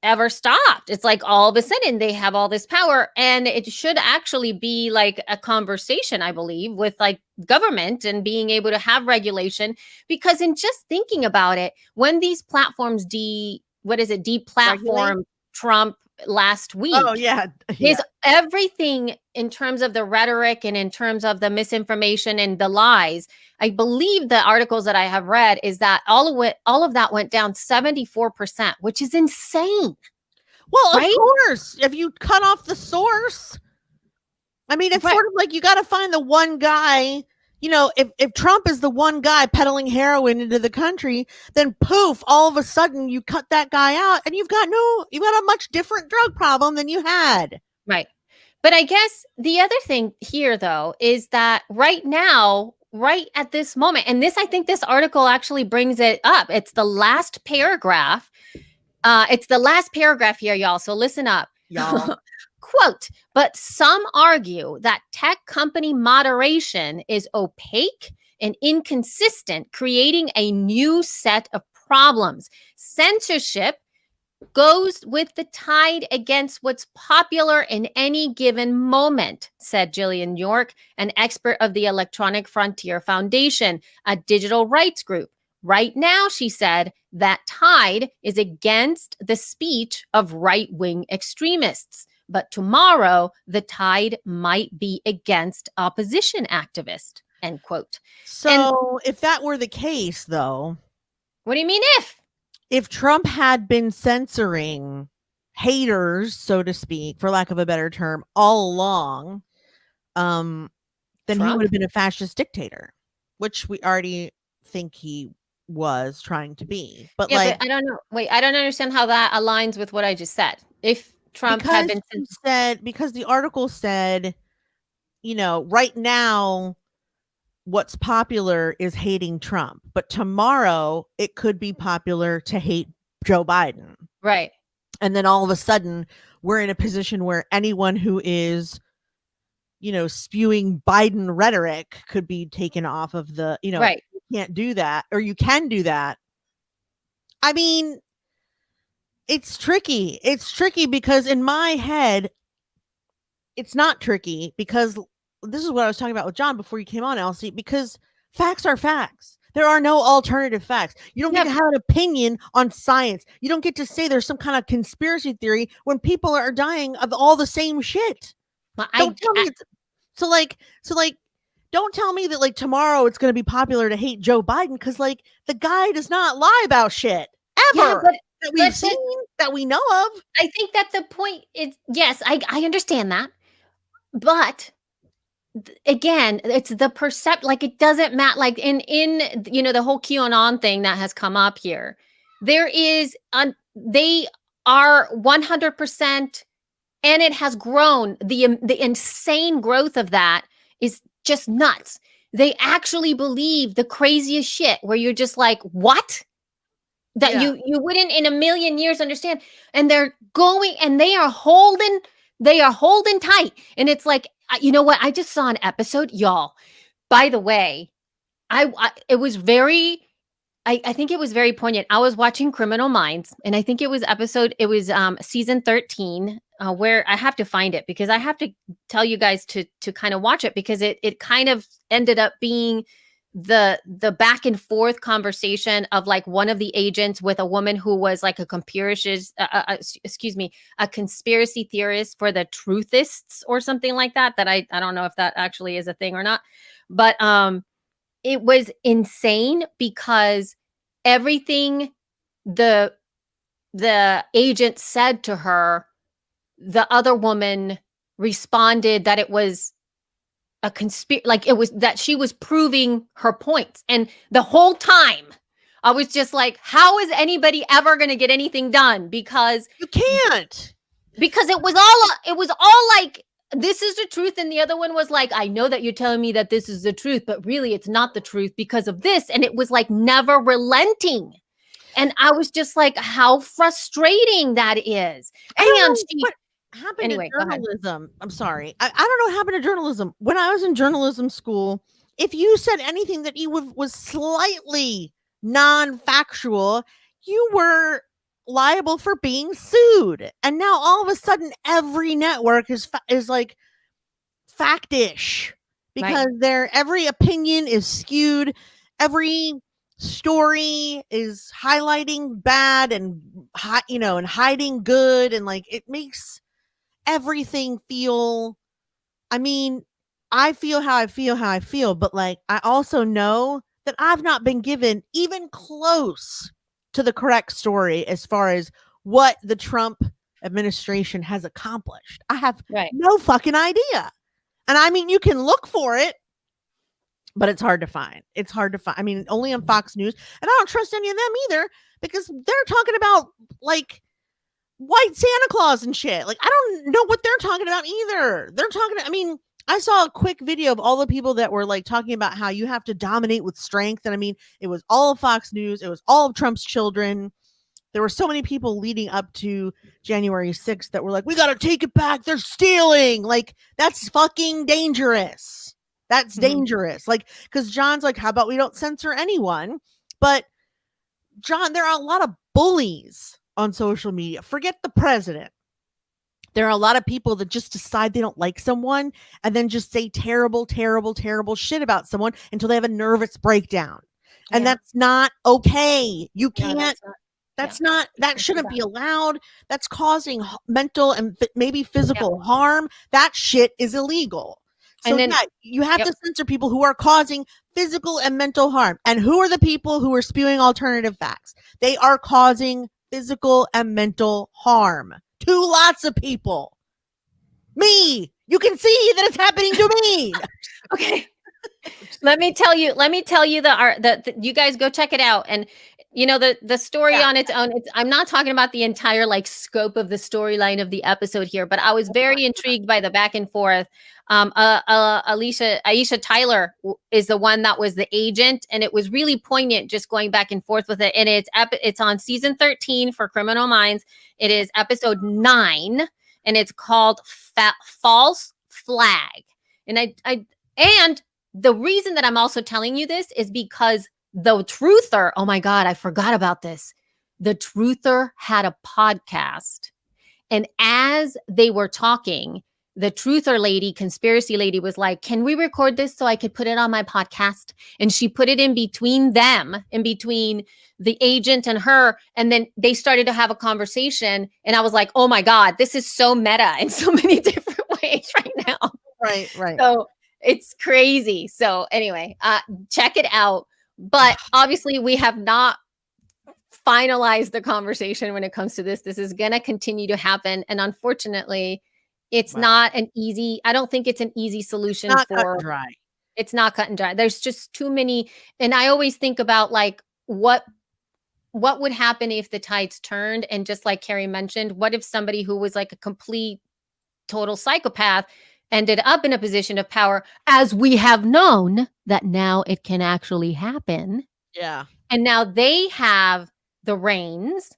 ever stopped. It's like all of a sudden they have all this power, and it should actually be like a conversation, I believe, with like government and being able to have regulation, because in just thinking about it, when these platforms deplatform Trump last week. Oh yeah. Is everything in terms of the rhetoric and in terms of the misinformation and the lies. I believe the articles that I have read is that all of that went down 74%, which is insane. Well, of Right? course, if you cut off the source, I mean, it's Right. sort of like you got to find the one guy. You know, if Trump is the one guy peddling heroin into the country, then poof, all of a sudden you cut that guy out, and you've got a much different drug problem than you had. Right. But I guess the other thing here, though, is that right now, right at this moment, and this, I think this article actually brings it up. It's the last paragraph. It's the last paragraph here, y'all. So listen up. Y'all. Quote, but some argue that tech company moderation is opaque and inconsistent, creating a new set of problems. Censorship goes with the tide against what's popular in any given moment, said Jillian York, an expert of the Electronic Frontier Foundation, a digital rights group. Right now, she said, that tide is against the speech of right-wing extremists. But tomorrow, the tide might be against opposition activists, end quote. So if that were the case, though, What do you mean if Trump had been censoring haters, so to speak, for lack of a better term, all along, then he Trump? would have been a fascist dictator, which we already think he was trying to be. But Yeah, like, but I don't know. Wait, I don't understand how that aligns with what I just said. If Trump had been because the article said, you know, right now what's popular is hating Trump, but tomorrow it could be popular to hate Joe Biden. right. And then all of a sudden we're in a position where anyone who is, you know, spewing Biden rhetoric could be taken off of the, you know, Right. you can't do that, or you can do that. I mean, it's tricky. It's tricky because in my head, it's not tricky because this is what I was talking about with John before you came on, Elsie, because facts are facts. There are no alternative facts. You don't get to have an opinion on science. You don't get to say there's some kind of conspiracy theory when people are dying of all the same shit. Well, Don't tell me it's so like don't tell me that like tomorrow it's going to be popular to hate Joe Biden, because like the guy does not lie about shit ever. Yeah, but that we've seen, that we know of. I think that the point is, yes, I understand that. But again, it's the like it doesn't matter. Like in you know, the whole QAnon thing that has come up here, there is they are 100%, and it has grown. The insane growth of that is just nuts. They actually believe the craziest shit where you're just like, what? That you wouldn't in a million years understand. And they're going and they are holding tight. And it's like, you know what? I just saw an episode, y'all. By the way, it was very, I think it was very poignant. I was watching Criminal Minds, and I think it was season 13, where I have to find it because I have to tell you guys to kind of watch it, because it kind of ended up being the back and forth conversation of like one of the agents with a woman who was like a conspiracy theorist for the truthists or something like that I don't know if that actually is a thing or not, but it was insane because everything the agent said to her, the other woman responded that it was a like it was that she was proving her points. And the whole time I was just like, how is anybody ever going to get anything done? Because you can't, because it was all like, this is the truth. And the other one was like, I know that you're telling me that this is the truth, but really it's not the truth because of this. And it was like never relenting. And I was just like, how frustrating that is. And what happened anyway, to journalism? I'm sorry. I don't know what happened to journalism. When I was in journalism school, if you said anything that was slightly non-factual, you were liable for being sued. And now all of a sudden every network is like factish because every opinion is skewed. Every story is highlighting bad and and hiding good, and like it makes everything feel, I mean, I feel how I feel, but like I also know that I've not been given even close to the correct story as far as what the Trump administration has accomplished. I have Right. no fucking idea. And I mean, you can look for it, but it's hard to find. It's hard to find. I mean, only on Fox News. And I don't trust any of them either because they're talking about like white Santa Claus and shit. Like, I don't know what they're talking about either. They're talking, I mean, I saw a quick video of all the people that were like talking about how you have to dominate with strength. And I mean, it was all of Fox News. It was all of Trump's children. There were so many people leading up to January 6th that were like, we got to take it back. They're stealing. Like, that's fucking dangerous. That's dangerous. Like, because John's like, how about we don't censor anyone? But John, there are a lot of bullies on social media. Forget the president. There are a lot of people that just decide they don't like someone and then just say terrible, terrible, terrible shit about someone until they have a nervous breakdown. And Yeah. that's not okay. You No, can't. that's not- That shouldn't be allowed. That's causing mental and maybe physical Yep. harm. That shit is illegal. So And then- yeah, you have Yep. to censor people who are causing physical and mental harm. And who are the people who are spewing alternative facts? They are causing physical and mental harm to lots of people. Me, you can see that it's happening to me. Okay. Let me tell you the you guys go check it out. And you know, the story Yeah. on its own, I'm not talking about the entire like scope of the storyline of the episode here, but I was very intrigued by the back and forth. Aisha Tyler is the one that was the agent, and it was really poignant just going back and forth with it. And it's on season 13 for Criminal Minds. It is episode 9, and it's called False Flag. And and the reason that I'm also telling you this is because the truther, oh my God, I forgot about this. The truther had a podcast. And as they were talking, the truther lady, conspiracy lady, was like, can we record this so I could put it on my podcast? And she put it in between them, in between the agent and her. And then they started to have a conversation. And I was like, oh my God, this is so meta in so many different ways right now. Right. So it's crazy. So anyway, check it out. But obviously we have not finalized the conversation when it comes to this. This is going to continue to happen. And unfortunately, it's not an easy, I don't think it's an easy solution Not cut for and dry. It's not cut and dry. There's just too many. And I always think about like, what would happen if the tides turned? And just like Carrie mentioned, what if somebody who was like a complete, total psychopath ended up in a position of power, as we have known that now it can actually happen. Yeah. And now they have the reins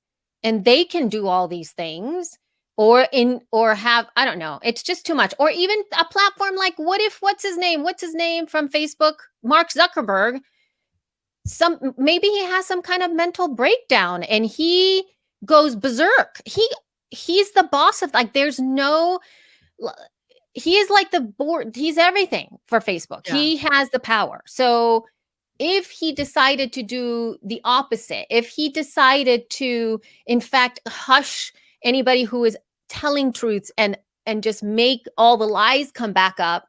and they can do all these things or have, I don't know. It's just too much. Or even a platform like what's his name from Facebook, Mark Zuckerberg, maybe he has some kind of mental breakdown and he goes berserk. He's the boss of, like, he is like the board. He's everything for Facebook. Yeah. He has the power. So if he decided to do the opposite, if he decided to, in fact, hush anybody who is telling truths and just make all the lies come back up,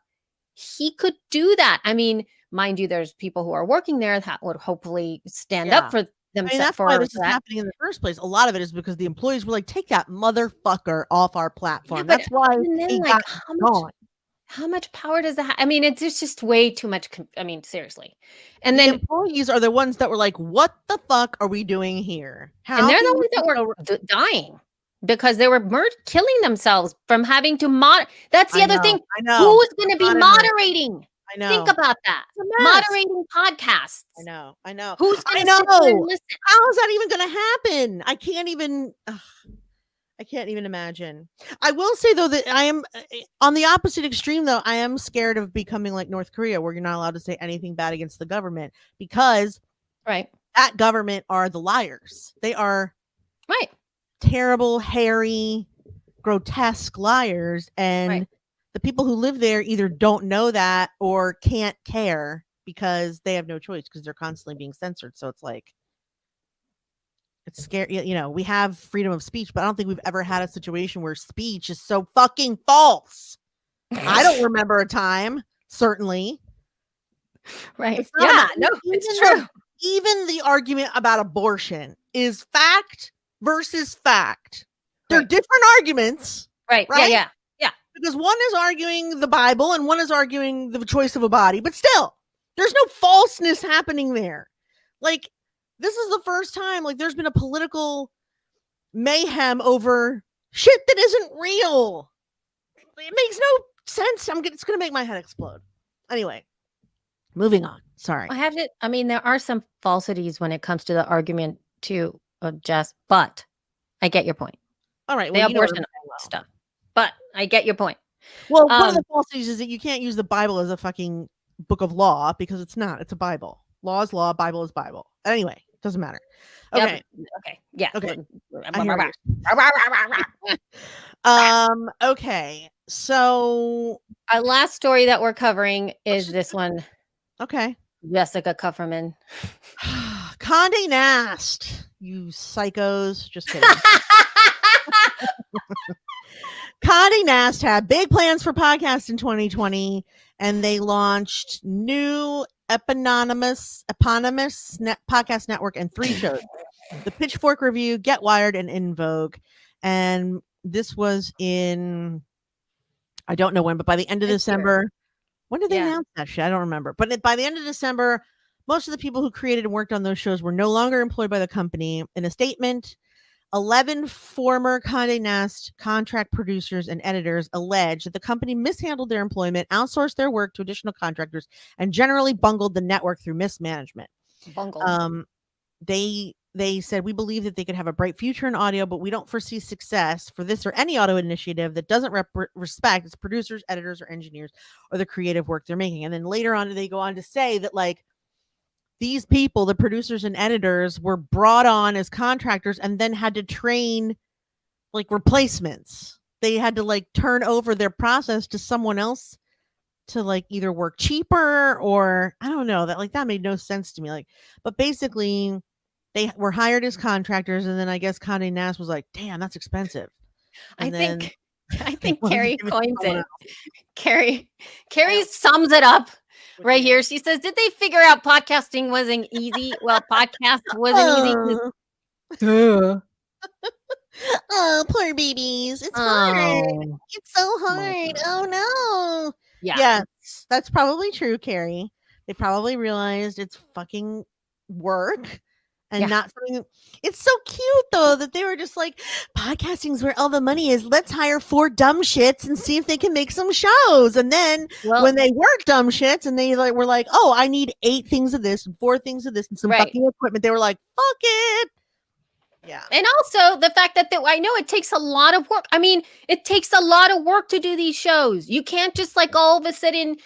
he could do that. I mean, mind you, there's people who are working there that would hopefully stand up for themselves. I mean, that's why this is happening in the first place. A lot of it is because the employees were like, take that motherfucker off our platform. Yeah, that's why then, like, how much power does that have? I mean, it's just way too much. I mean, seriously. And then the employees are the ones that were like, what the fuck are we doing here? And they're the ones that were dying because they were killing themselves from having to That's the other thing. I know. Who's going to be moderating? I know. Think about that. Moderating podcasts. I know. Who's going to sit there and listen? How is that even going to happen? I can't even imagine. I will say though that I am on the opposite extreme though. I am scared of becoming like North Korea, where you're not allowed to say anything bad against the government because that government are the liars. They are terrible, hairy, grotesque liars, and the people who live there either don't know that or can't care because they have no choice because they're constantly being censored. So it's like, it's scary. You know, we have freedom of speech, but I don't think we've ever had a situation where speech is so fucking false. I don't remember a time, certainly. Right. Yeah, no, it's true. Even the argument about abortion is fact versus fact. They're Right. different arguments, Right. right? Yeah. because one is arguing the Bible and one is arguing the choice of a body, but still, there's no falseness happening there. Like, this is the first time like there's been a political mayhem over shit that isn't real. It makes no sense. It's gonna make my head explode. Anyway, moving on. Sorry. I mean, there are some falsities when it comes to the argument too, Jess, but I get your point. All right. The Well, you know what abortion I'm saying well. stuff. But I get your point. Well, one of the falsities is that you can't use the Bible as a fucking book of law because it's not. It's a Bible. Law is law. Bible is Bible. Anyway, it doesn't matter. Okay. Okay. Yeah. Okay. Okay. So, our last story that we're covering is this one. okay. Jessica Kupferman. Condé Nast, you psychos. Just kidding. Condé Nast had big plans for podcasts in 2020, and they launched new eponymous podcast network and 3 shows: the Pitchfork Review, Get Wired, and In Vogue. And this was in, I don't know when, but by the end of December. When did they announce that shit? I don't remember. But by the end of December, most of the people who created and worked on those shows were no longer employed by the company. In a statement, 11 former Condé Nast contract producers and editors allege that the company mishandled their employment, outsourced their work to additional contractors, and generally bungled the network through mismanagement. They said, we believe that they could have a bright future in audio, but we don't foresee success for this or any audio initiative that doesn't respect its producers, editors, or engineers, or the creative work they're making. And then later on, they go on to say that, like, these people, the producers and editors, were brought on as contractors and then had to train like replacements. They had to like turn over their process to someone else to like either work cheaper or I don't know. That made no sense to me. Like, but basically they were hired as contractors, and then I guess Condé Nast was like, damn, that's expensive. I think Carrie wanted to give it to coins someone it. Carrie sums it up right here. She says, did they figure out podcasting wasn't easy? Well, podcast wasn't easy. Oh, poor babies. It's hard. It's so hard. Oh no. Yeah. Yes, that's probably true, Carrie. They probably realized it's fucking work and not something. It's so cute though that they were just like, podcasting's where all the money is. Let's hire 4 dumb shits and see if they can make some shows. And then when they weren't dumb shits and they were like, oh, I need 8 things of this and 4 things of this and some fucking equipment, they were like, fuck it. Yeah. And also the fact that I know it takes a lot of work. I mean, it takes a lot of work to do these shows. You can't just like all of a sudden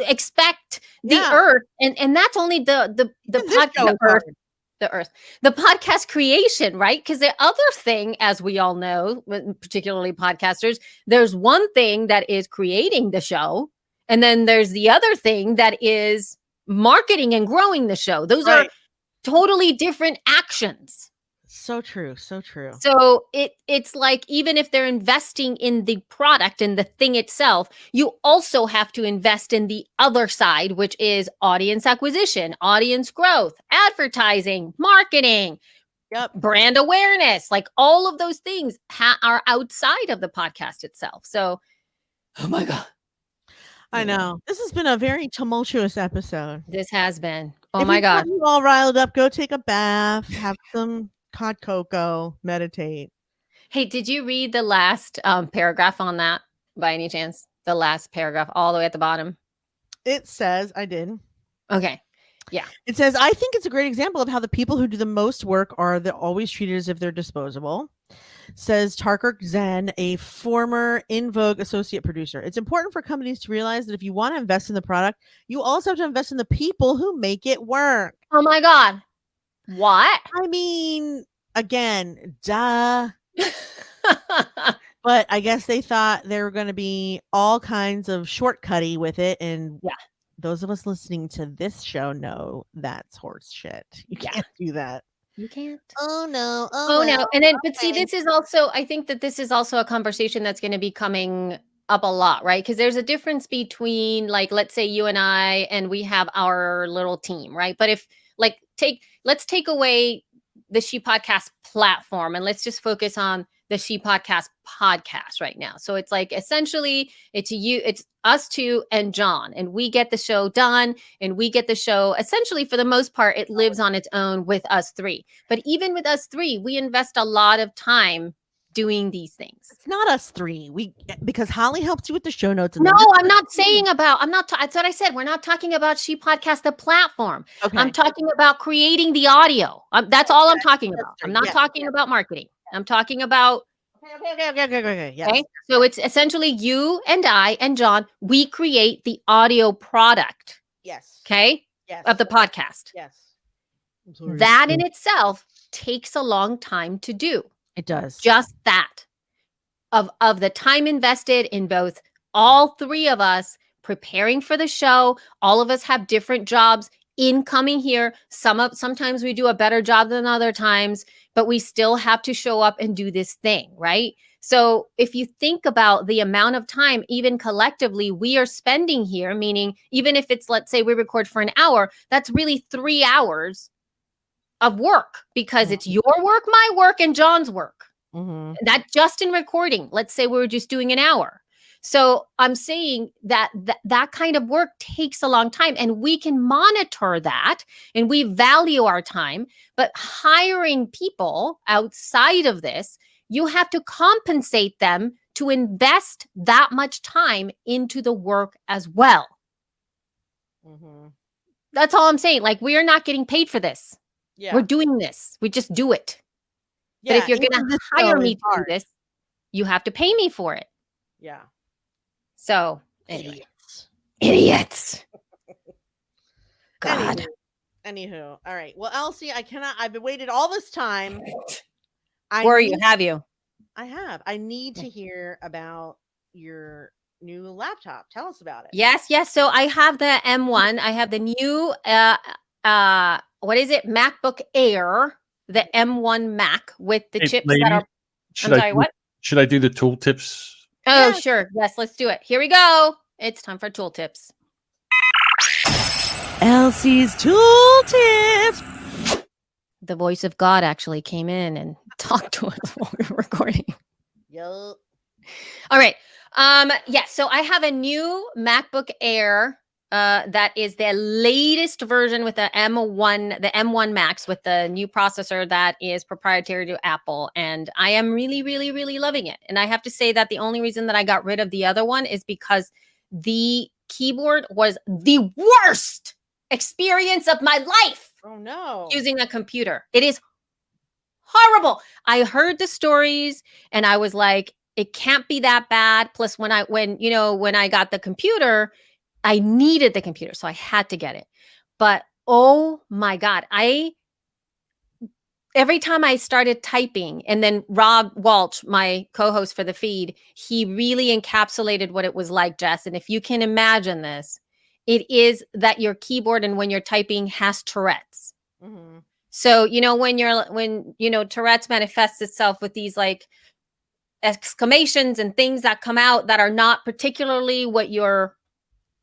expect the earth. And that's only the podcast, the podcast creation, right? Because the other thing, as we all know, particularly podcasters, there's one thing that is creating the show. And then there's the other thing that is marketing and growing the show. Those are totally different actions. So true. So true. So it's like, even if they're investing in the product and the thing itself, you also have to invest in the other side, which is audience acquisition, audience growth, advertising, marketing, brand awareness. Like all of those things are outside of the podcast itself. So, oh my God. I know. This has been a very tumultuous episode. This has been. Oh my God. You all riled up, go take a bath, have some hot cocoa, meditate. Hey, did you read the last paragraph on that by any chance? The last paragraph all the way at the bottom? It says, I did. Okay. Yeah. It says, I think it's a great example of how the people who do the most work are always treated as if they're disposable. Says Tarker Zen, a former In Vogue associate producer. It's important for companies to realize that if you want to invest in the product, you also have to invest in the people who make it work. Oh my God. What? I mean, again, duh. But I guess they thought there were going to be all kinds of shortcutty with it. And those of us listening to this show know that's horse shit. You can't do that. You can't. Oh no. Oh no. And then, but see, this is also, I think that this is also a conversation that's going to be coming up a lot, right? Because there's a difference between, like, let's say you and I, and we have our little team, right? But if let's take away the She Podcast platform and let's just focus on the She Podcast right now. So it's like essentially it's us two and John, and we get the show done, and we get the show essentially for the most part, it lives on its own with us three. But even with us three, we invest a lot of time doing these things. It's not us three. Because Holly helps you with the show notes. And No, then I'm not saying about, that's what I said. We're not talking about She Podcast, the platform. okay. I'm talking about creating the audio. That's all I'm talking about. I'm not Yes, talking about marketing. I'm talking about, Okay. Yes. okay. So it's essentially you and I and John, we create the audio product, Yes. okay, Yes. of the podcast. Yes. That in itself takes a long time to do. It does. Just that of the time invested in both all three of us preparing for the show. All of us have different jobs in coming here. Sometimes we do a better job than other times, but we still have to show up and do this thing, right? So if you think about the amount of time, even collectively, we are spending here, meaning even if it's, let's say we record for an hour, that's really 3 hours of work because it's your work, my work, and John's work. Mm-hmm. That just in recording. Let's say we were just doing an hour. So I'm saying that kind of work takes a long time, and we can monitor that and we value our time. But hiring people outside of this, you have to compensate them to invest that much time into the work as well. Mm-hmm. That's all I'm saying. Like, we are not getting paid for this. Yeah. We're doing this. We just do it. Yeah. But if you're going to hire me to do this, you have to pay me for it. Yeah. So, idiots. God. Anywho. All right. Well, Elsie, I've been waited all this time. Have you? I have. I need to hear about your new laptop. Tell us about it. Yes. So I have the M1. I have the new, what is it? MacBook Air, the M1 Mac with the chips lady, that are, I'm sorry, what? Should I do the tooltips? Oh, Yeah. sure. Yes, let's do it. Here we go. It's time for tooltips. Elsie's tooltips. The voice of God actually came in and talked to us while we were recording. Yup. All right. So I have a new MacBook Air that is the latest version with the M1 Max with the new processor that is proprietary to Apple. And I am really, really, really loving it. And I have to say that the only reason that I got rid of the other one is because the keyboard was the worst experience of my life. Oh no. Using a computer. It is horrible. I heard the stories and I was like, it can't be that bad. Plus when I got the computer, I needed the computer, so I had to get it. But oh my God, every time I started typing, and then Rob Walsh, my co-host for the feed, he really encapsulated what it was like, Jess. And if you can imagine this, it is that your keyboard and when you're typing has Tourette's. Mm-hmm. So, when Tourette's manifests itself with these like exclamations and things that come out that are not particularly what you're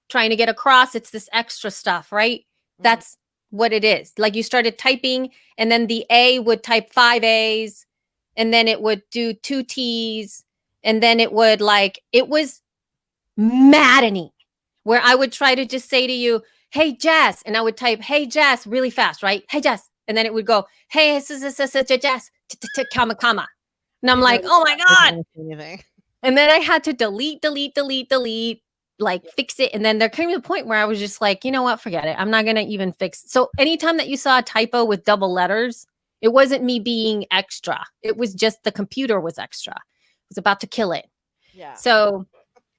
trying to get across, it's this extra stuff, right? Mm-hmm. That's what it is. Like you started typing and then the A would type 5 A's and then it would do 2 T's and then it was maddening where I would try to just say to you, hey, Jess, and I would type, hey, Jess, really fast, right? Hey, Jess. And then it would go, hey, Jess, comma. And I'm like, oh my God. And then I had to delete, like fix it. And then there came to a point where I was just like, you know what, forget it. I'm not going to even fix it. So anytime that you saw a typo with double letters, it wasn't me being extra. It was just the computer was extra. It was about to kill it. Yeah. So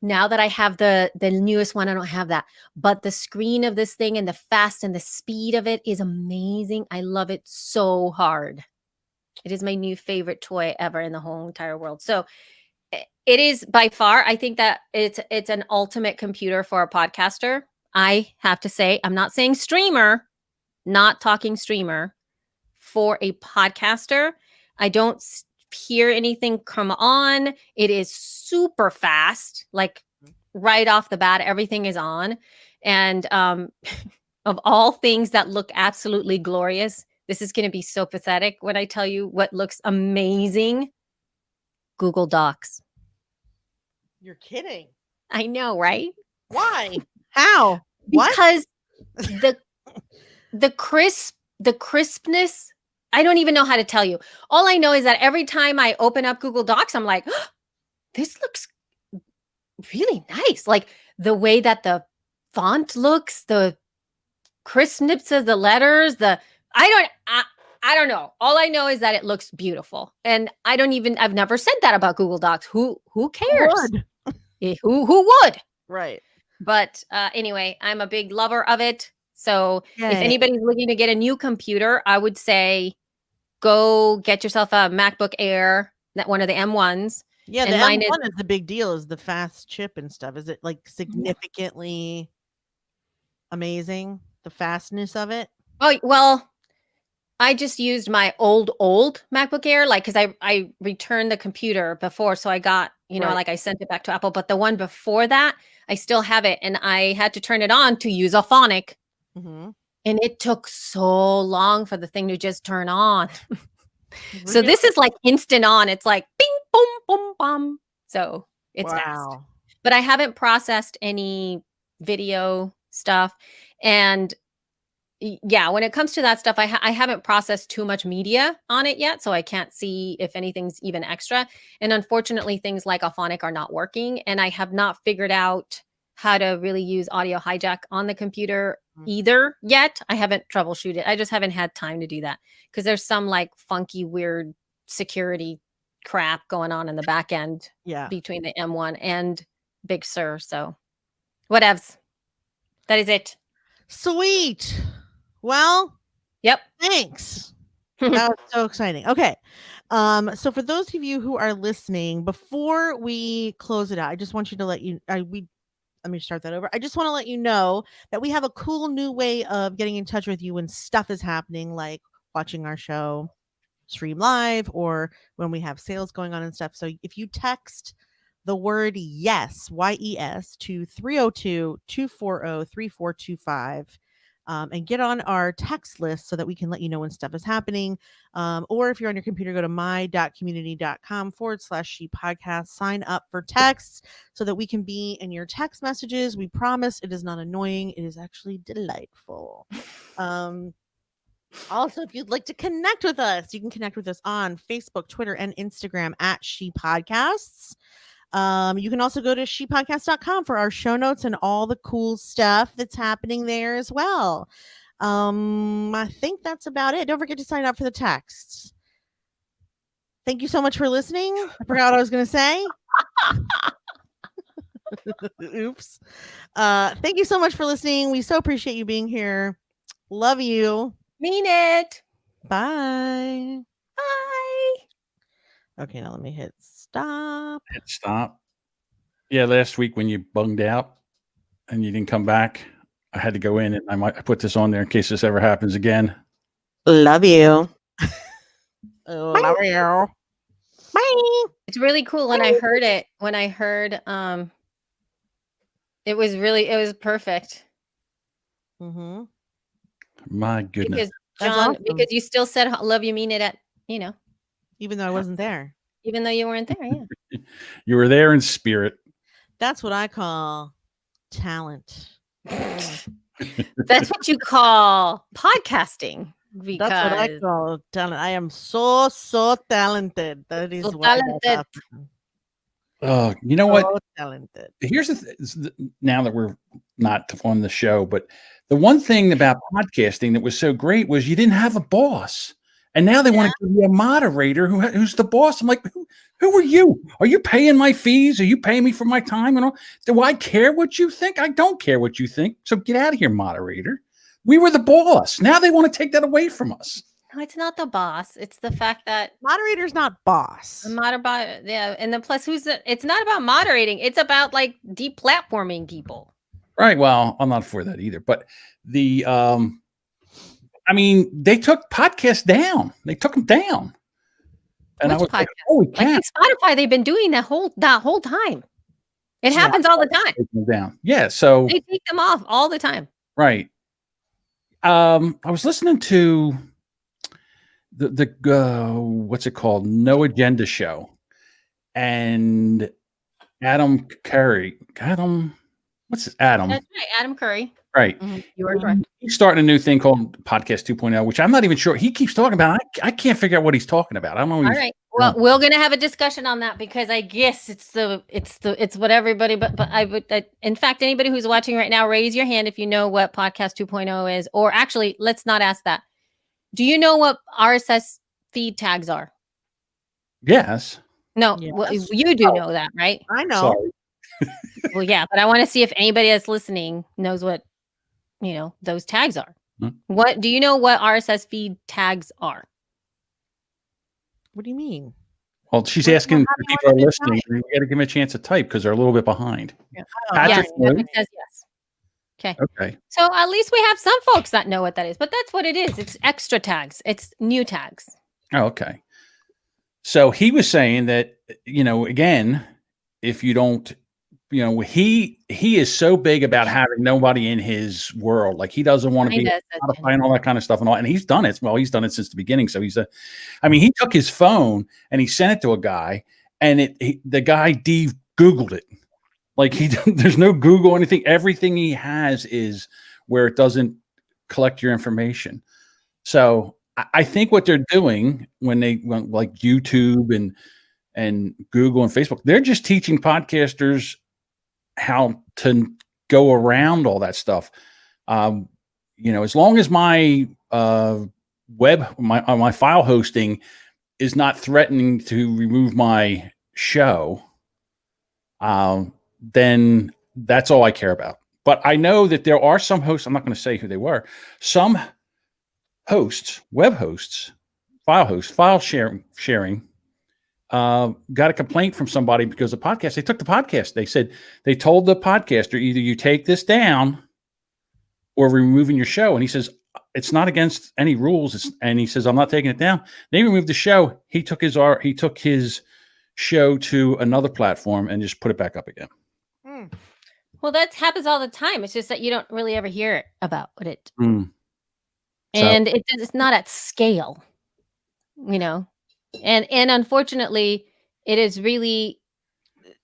now that I have the newest one, I don't have that. But the screen of this thing and the fast and the speed of it is amazing. I love it so hard. It is my new favorite toy ever in the whole entire world. So it is by far, I think that it's an ultimate computer for a podcaster. I have to say, I'm not saying streamer, not talking streamer. For a podcaster, I don't hear anything come on. It is super fast, like right off the bat, everything is on. And of all things that look absolutely glorious, this is going to be so pathetic when I tell you what looks amazing. Google Docs. You're kidding. I know, right? Why? How? What? Because the crispness, I don't even know how to tell you. All I know is that every time I open up Google Docs, I'm like, oh, this looks really nice. Like the way that the font looks, the crispness of the letters, I don't know. All I know is that it looks beautiful. And I've never said that about Google Docs. Who cares? Would. Who would? Right. But anyway, I'm a big lover of it. So if Yay. anybody's looking to get a new computer, I would say go get yourself a MacBook Air, that one of the M1s. Yeah, and the mine M1 is the big deal, is the fast chip and stuff. Is it like Mm-hmm. significantly amazing, the fastness of it? Oh, well, I just used my old MacBook Air, like, because I returned the computer before. So I got, Right. like I sent it back to Apple. But the one before that, I still have it. And I had to turn it on to use Auphonic. Mhm. And it took so long for the thing to just turn on. So Really? this is like instant on. It's like bing, boom, boom, bum. So it's fast. Wow. But I haven't processed any video stuff. And yeah, when it comes to that stuff, I haven't processed too much media on it yet. So I can't see if anything's even extra. And unfortunately, things like Auphonic are not working. And I have not figured out how to really use Audio Hijack on the computer either yet. I haven't troubleshooted. I just haven't had time to do that because there's some like funky, weird security crap going on in the back end Yeah. between the M1 and Big Sur. So whatevs. That is it. Sweet. Well, Yep. thanks. That was so exciting. Okay. So for those of you who are listening, before we close it out, I just want you to let me start that over. I just want to let you know that we have a cool new way of getting in touch with you when stuff is happening, like watching our show stream live or when we have sales going on and stuff. So if you text the word yes, YES, to 302-240-3425, and get on our text list so that we can let you know when stuff is happening. Or if you're on your computer, go to my.community.com/she podcast, sign up for texts so that we can be in your text messages. We promise it is not annoying. It is actually delightful. Also, if you'd like to connect with us, you can connect with us on Facebook, Twitter, and Instagram at She Podcasts. You can also go to shepodcast.com for our show notes and all the cool stuff that's happening there as well. I think that's about it. Don't forget to sign up for the texts. Thank you so much for listening. I forgot what I was going to say. Oops. Thank you so much for listening. We so appreciate you being here. Love you. Mean it. Bye. Bye. Okay, now let me hit stop. Hit stop. Yeah, last week when you bunged out and you didn't come back, I had to go in and I put this on there in case this ever happens again. Love you. Love you. Bye. It's really cool when I heard it. When I heard it was perfect. Mm-hmm. My goodness. Because That's John, awesome. because you still said love you mean it at, Even though I wasn't there. even though you weren't there. Yeah. You were there in spirit. That's what I call talent. That's what you call podcasting. Because That's what I call talent. I am so talented. That is So what I talented. Oh, you know what? So talented. Here's now that we're not on the show, but the one thing about podcasting that was so great was you didn't have a boss. And now they want to give you a moderator who's the boss. I'm like, who are you? Are you paying my fees? Are you paying me for my time? And all? Do I care what you think? I don't care what you think. So get out of here, moderator. We were the boss. Now they want to take that away from us. no, it's not the boss. It's the fact that Moderator's not boss. and then plus it's not about moderating. It's about like deplatforming people. Right. Well, I'm not for that either. But they took podcasts down. They took them down. And Which I was like, podcast? holy Like cow. with Spotify, they've been doing that whole time. It happens all the time. Take them down. Yeah. So They take them off all the time. right. I was listening to the what's it called? No Agenda Show. and Adam Curry. What's his Adam? That's right, Adam Curry. Right. You are correct. He's starting a new thing called Podcast 2.0, which I'm not even sure. He keeps talking about. I can't figure out what he's talking about. I don't know. All right. Well, we're gonna have a discussion on that because I guess it's what everybody. But in fact, anybody who's watching right now, raise your hand if you know what Podcast 2.0 is. Or actually, let's not ask that. Do you know what RSS feed tags are? Yes. No, Yes. well, you do know that, right? I know. Sorry. Well, yeah, but I want to see if anybody that's listening knows what those tags are. What do you know what RSS feed tags are? What do you mean? Well, she's Well, asking how if do you people are want to listening. We got to give them a chance to type because they're a little bit behind. Oh, Patrick Yes, knew. it says yes. Okay. Okay. So at least we have some folks that know what that is, but that's what it is. It's extra tags. It's new tags. Oh, okay. So he was saying that, again, if you don't, he is so big about having nobody in his world. Like he doesn't want to be Spotify and all that kind of stuff and all. And he's done it. Well, he's done it since the beginning. So he took his phone and he sent it to a guy and the guy Googled it. Like there's no Google anything. Everything he has is where it doesn't collect your information. So I think what they're doing when they went like YouTube and Google and Facebook, they're just teaching podcasters how to go around all that stuff. As long as my my file hosting is not threatening to remove my show, then that's all I care about. But I know that there are some hosts, I'm not going to say who they were, some hosts, web hosts, file sharing, got a complaint from somebody because the podcast, they took the podcast. They said, they told the podcaster, either you take this down or we're removing your show. And he says, it's not against any rules. And he says, I'm not taking it down. They removed the show. He took his show to another platform and just put it back up again. Well, that happens all the time. It's just that you don't really ever hear about it. And it's not at scale, and unfortunately it is really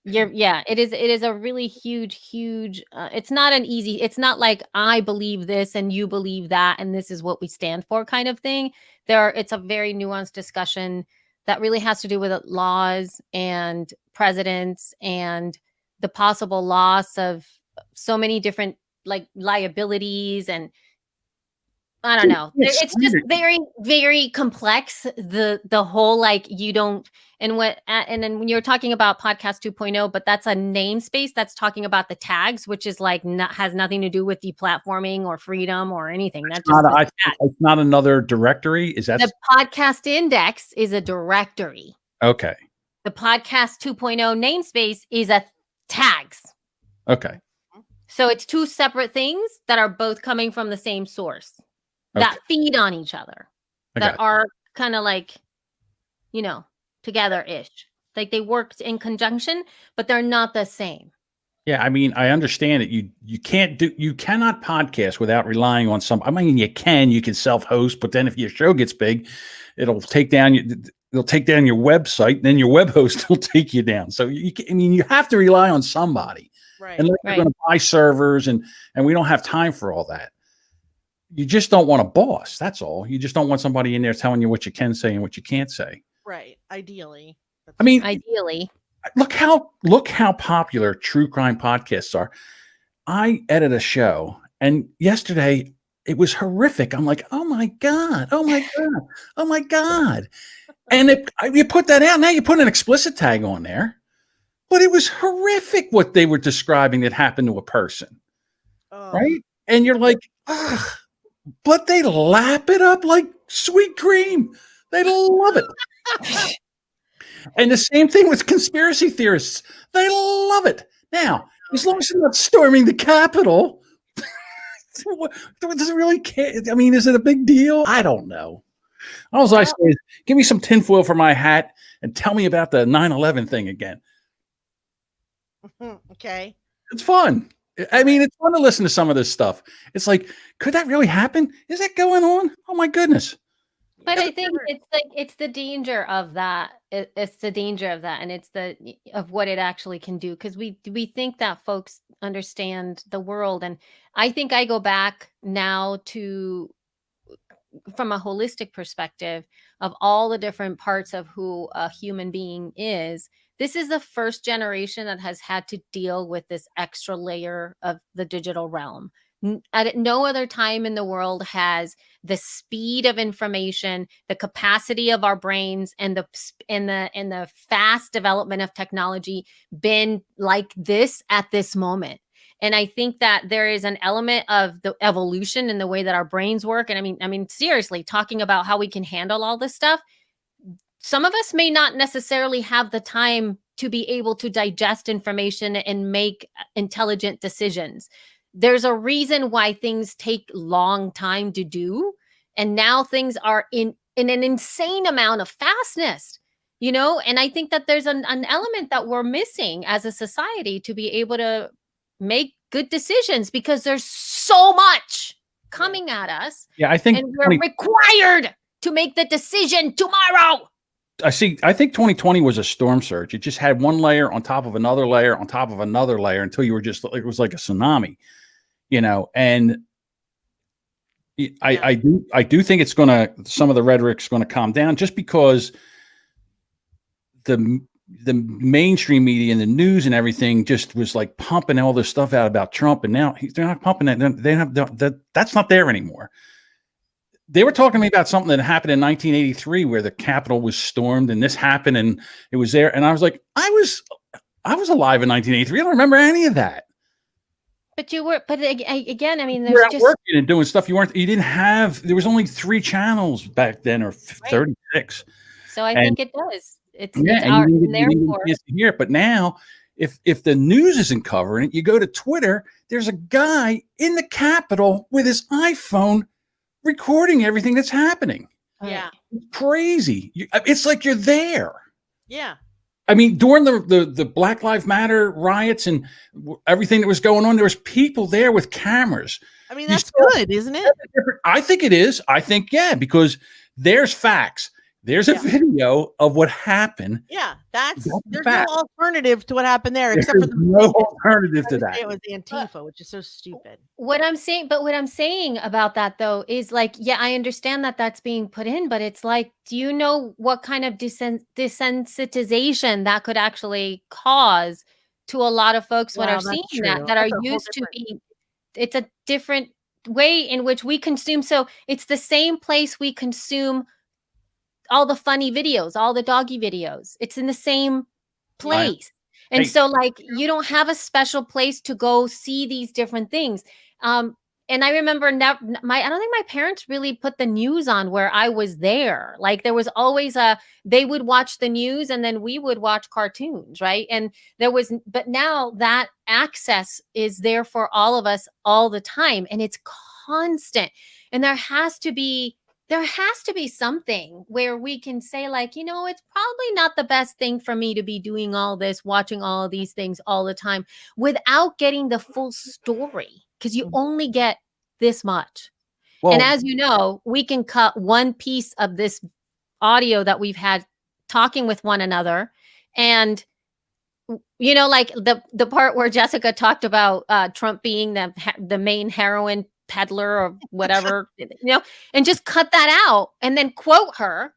it is a really huge it's not an easy, it's not like I believe this and you believe that and this is what we stand for kind of thing. It's a very nuanced discussion that really has to do with laws and presidents and the possible loss of so many different like liabilities, and I don't know. It's just very, very complex. The whole like you don't, and then when you're talking about Podcast 2.0, but that's a namespace that's talking about the tags, which is like has nothing to do with deplatforming or freedom or anything. That's just it's not another directory. Is that the Podcast Index is a directory? Okay. The Podcast 2.0 namespace is a tags. Okay. So it's two separate things that are both coming from the same source. That feed on each other, that are kind of like, together-ish. Like they worked in conjunction, but they're not the same. Yeah, I mean, I understand it. You cannot podcast without relying on some. I mean, you can self-host, but then if your show gets big, it'll take down your website, and then your web host will take you down. So you have to rely on somebody. Right. Unless you're going to buy servers, and we don't have time for all that. You just don't want a boss. That's all. You just don't want somebody in there telling you what you can say and what you can't say. Right. Ideally. Ideally. Look how popular true crime podcasts are. I edit a show, and yesterday it was horrific. I'm like, oh my God. And you put that out. Now you put an explicit tag on there, but it was horrific what they were describing that happened to a person. Right. And you're like, ugh. But they lap it up like sweet cream. They love it. And the same thing with conspiracy theorists. They love it. Now, as long as they're not storming the Capitol, does it really care? I mean, is it a big deal? I don't know. All I say is, give me some tinfoil for my hat and tell me about the 9/11 thing again. Okay. It's fun. I mean, it's fun to listen to some of this stuff. It's like, could that really happen? Is that going on? Oh my goodness. But It's I think never- it's like it's the danger of that. It's the danger of that, and it's the of what it actually can do because we think that folks understand the world, and I think I go back now to from a holistic perspective of all the different parts of who a human being is. This is the first generation that has had to deal with this extra layer of the digital realm. At no other time in the world has the speed of information, the capacity of our brains, and the fast development of technology been like this at this moment. And I think that there is an element of the evolution in the way that our brains work. And I mean, seriously, talking about how we can handle all this stuff, some of us may not necessarily have the time to be able to digest information and make intelligent decisions. There's a reason why things take long time to do. And now things are in an insane amount of fastness, and I think that there's an element that we're missing as a society to be able to make good decisions because there's so much coming at us. Yeah, I think and we're required to make the decision tomorrow. I think 2020 was a storm surge. It just had one layer on top of another layer on top of another layer until you were just it was like a tsunami, and I do think it's some of the rhetoric's gonna calm down just because the mainstream media and the news and everything just was like pumping all this stuff out about Trump, and now they're not pumping that. They have that's not there anymore. They were talking to me about something that happened in 1983 where the Capitol was stormed and this happened and it was there. And I was like, I was alive in 1983. I don't remember any of that. But again, I mean, You were there's out just working and doing stuff you didn't have. There was only 3 channels back then or 36. so I think it does. It's Yeah, it's and our you and therefore didn't hear it. But now, if the news isn't covering it, you go to Twitter. There's a guy in the Capitol with his iPhone recording everything that's happening. Yeah. It's crazy. It's like you're there. Yeah. I mean, during the Black Lives Matter riots and everything that was going on, there was people there with cameras. I mean, You that's saw- good, isn't it? I think it is. I think, yeah, because there's facts. There's a video of what happened. Yeah, That's there's fact. no alternative to what happened there, except for There's the no alternative to that. It was Antifa, which is so stupid. what I'm saying about that though is like, yeah, I understand that that's being put in, but it's like, do you know what kind of desensitization that could actually cause to a lot of folks when Wow, are that's seeing true. that are That's a whole used to different- be? It's a different way in which we consume. So it's the same place we consume all the funny videos, all the doggy videos. It's in the same place. And Hey. so like you don't have a special place to go see these different things. And I remember I don't think my parents really put the news on where I was there. Like there was always they would watch the news and then we would watch cartoons, right? And but now that access is there for all of us all the time and it's constant. And there has to be something where we can say like, it's probably not the best thing for me to be doing all this, watching all of these things all the time without getting the full story because you only get this much. Well, And as you know, we can cut one piece of this audio that we've had talking with one another. And, like the part where Jessica talked about Trump being the main heroin peddler or whatever, and just cut that out and then quote her.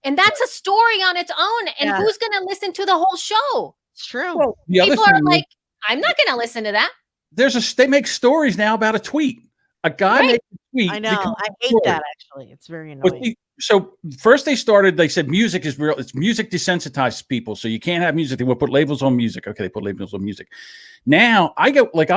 And that's a story on its own. And Yeah. who's going to listen to the whole show? It's true. well, the other People thing are is, like, I'm not going to listen to that. they make stories now about a tweet. A guy Right. makes a tweet. I know. becomes I a hate story. that actually. It's very But annoying. so first they said music is real. It's music desensitized people. So you can't have music. They will put labels on music. Okay, they put labels on music. Now I'll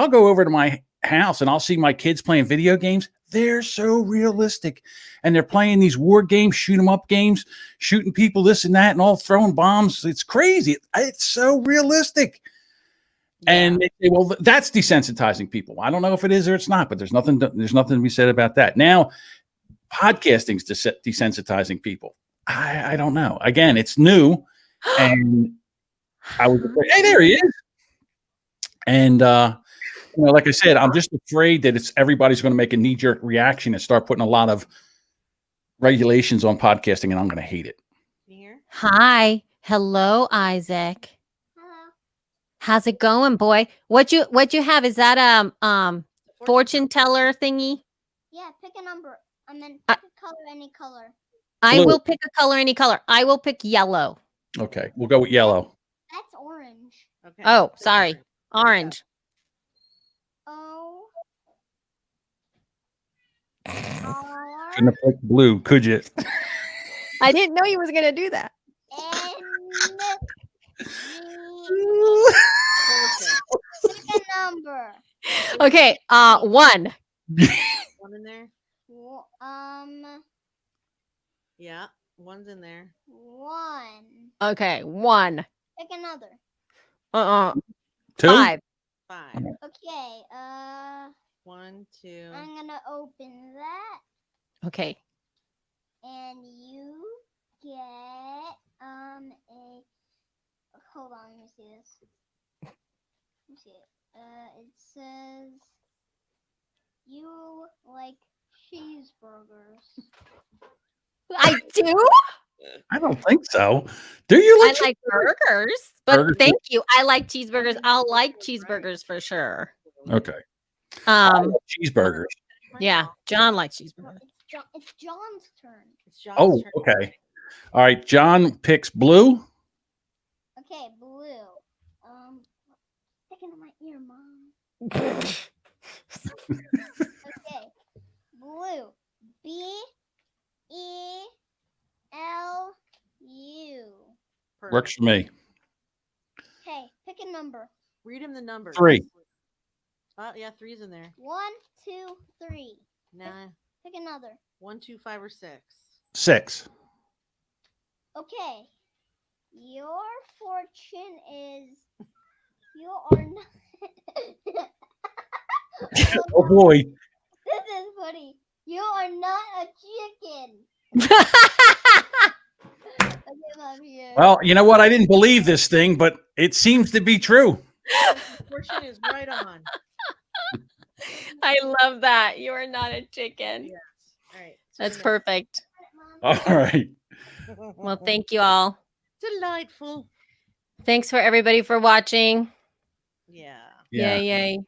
go over to my house and I'll see my kids playing video games. They're so realistic. And they're playing these war games, shoot 'em up games, shooting people, this and that, and all throwing bombs. It's crazy. It's so realistic. And they say, well, that's desensitizing people. I don't know if it is or it's not, but there's nothing to be said about that. Now, podcasting's desensitizing people. I don't know. Again, it's new, and I was afraid, hey, there he is. And like I said, I'm just afraid that everybody's going to make a knee-jerk reaction and start putting a lot of regulations on podcasting, and I'm going to hate it. Can you hear? Hi. Hello, Isaac. Hello. How's it going, boy? What you have? Is that fortune teller thingy? Yeah, pick a number. And then I- pick a color, any color. I Blue. will pick a color, any color. I will pick yellow. Okay, we'll go with yellow. That's orange. Okay. Oh, sorry. Orange. O Couldn't have picked blue, could you? I didn't know you was gonna do that. N G. Okay. Pick a number. Okay, 1. One in there. Yeah, one's in there. 1. Okay, 1. Pick another. 2. 5. 5. Okay. 1, 2. I'm gonna open that, Okay. and you get a. Hold on, let me see this. Let me see it. It says you like cheeseburgers. I do. I don't think so. Do you I like? like burgers, but Burgers. thank you. I like cheeseburgers. I'll like cheeseburgers for sure. Okay. I Um, love cheeseburgers. yeah, John likes cheeseburgers. It's John's turn. It's John's Oh, turn. okay. All right. John picks blue. Okay, blue. Sticking to my ear, mom. Okay, blue. BELU. Works for me. Okay, pick a number. Read him the numbers. 3. Oh, yeah, 3's in there. 1, 2, 3. Nah. Pick another. 1, 2, 5, or 6. 6. Okay. Your fortune is you are not. Oh boy. This is funny. You are not a chicken. Okay, love you. Well, you know what? I didn't believe this thing, but it seems to be true. Fortune is right on. I love that. You are not a chicken. Yes. All right. That's Serena. perfect. All right. Well, thank you all. Delightful. Thanks for everybody for watching. Yeah. Yeah. Yay.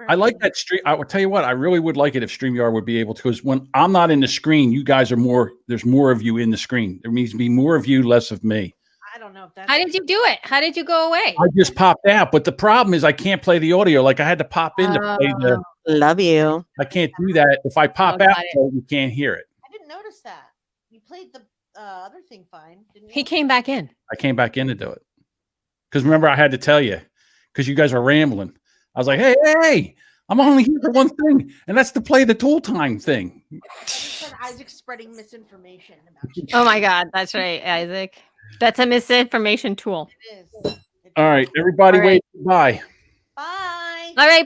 I like that stream. I will tell you what, I really would like it if StreamYard would be able to, because when I'm not in the screen, you guys are more, there's more of you in the screen. There needs to be more of you, less of me. I don't know if that's. How did you do it? How did you go away? I just popped out, but the problem is I can't play the audio. Like I had to pop in to play the, Love you. I can't do that. If I pop Oh, out, got it. though, you can't hear it. I didn't notice that. You played the other thing fine, didn't you? He came back in. I came back in to do it. Because remember, I had to tell you, because you guys were rambling. I was like, hey, I'm only here for one thing, and that's to play the tool time thing. I just heard Isaac spreading misinformation about you. Oh my God. That's right, Isaac. That's a misinformation tool. It is. All right, everybody, All right. wait. Bye. Bye. All right.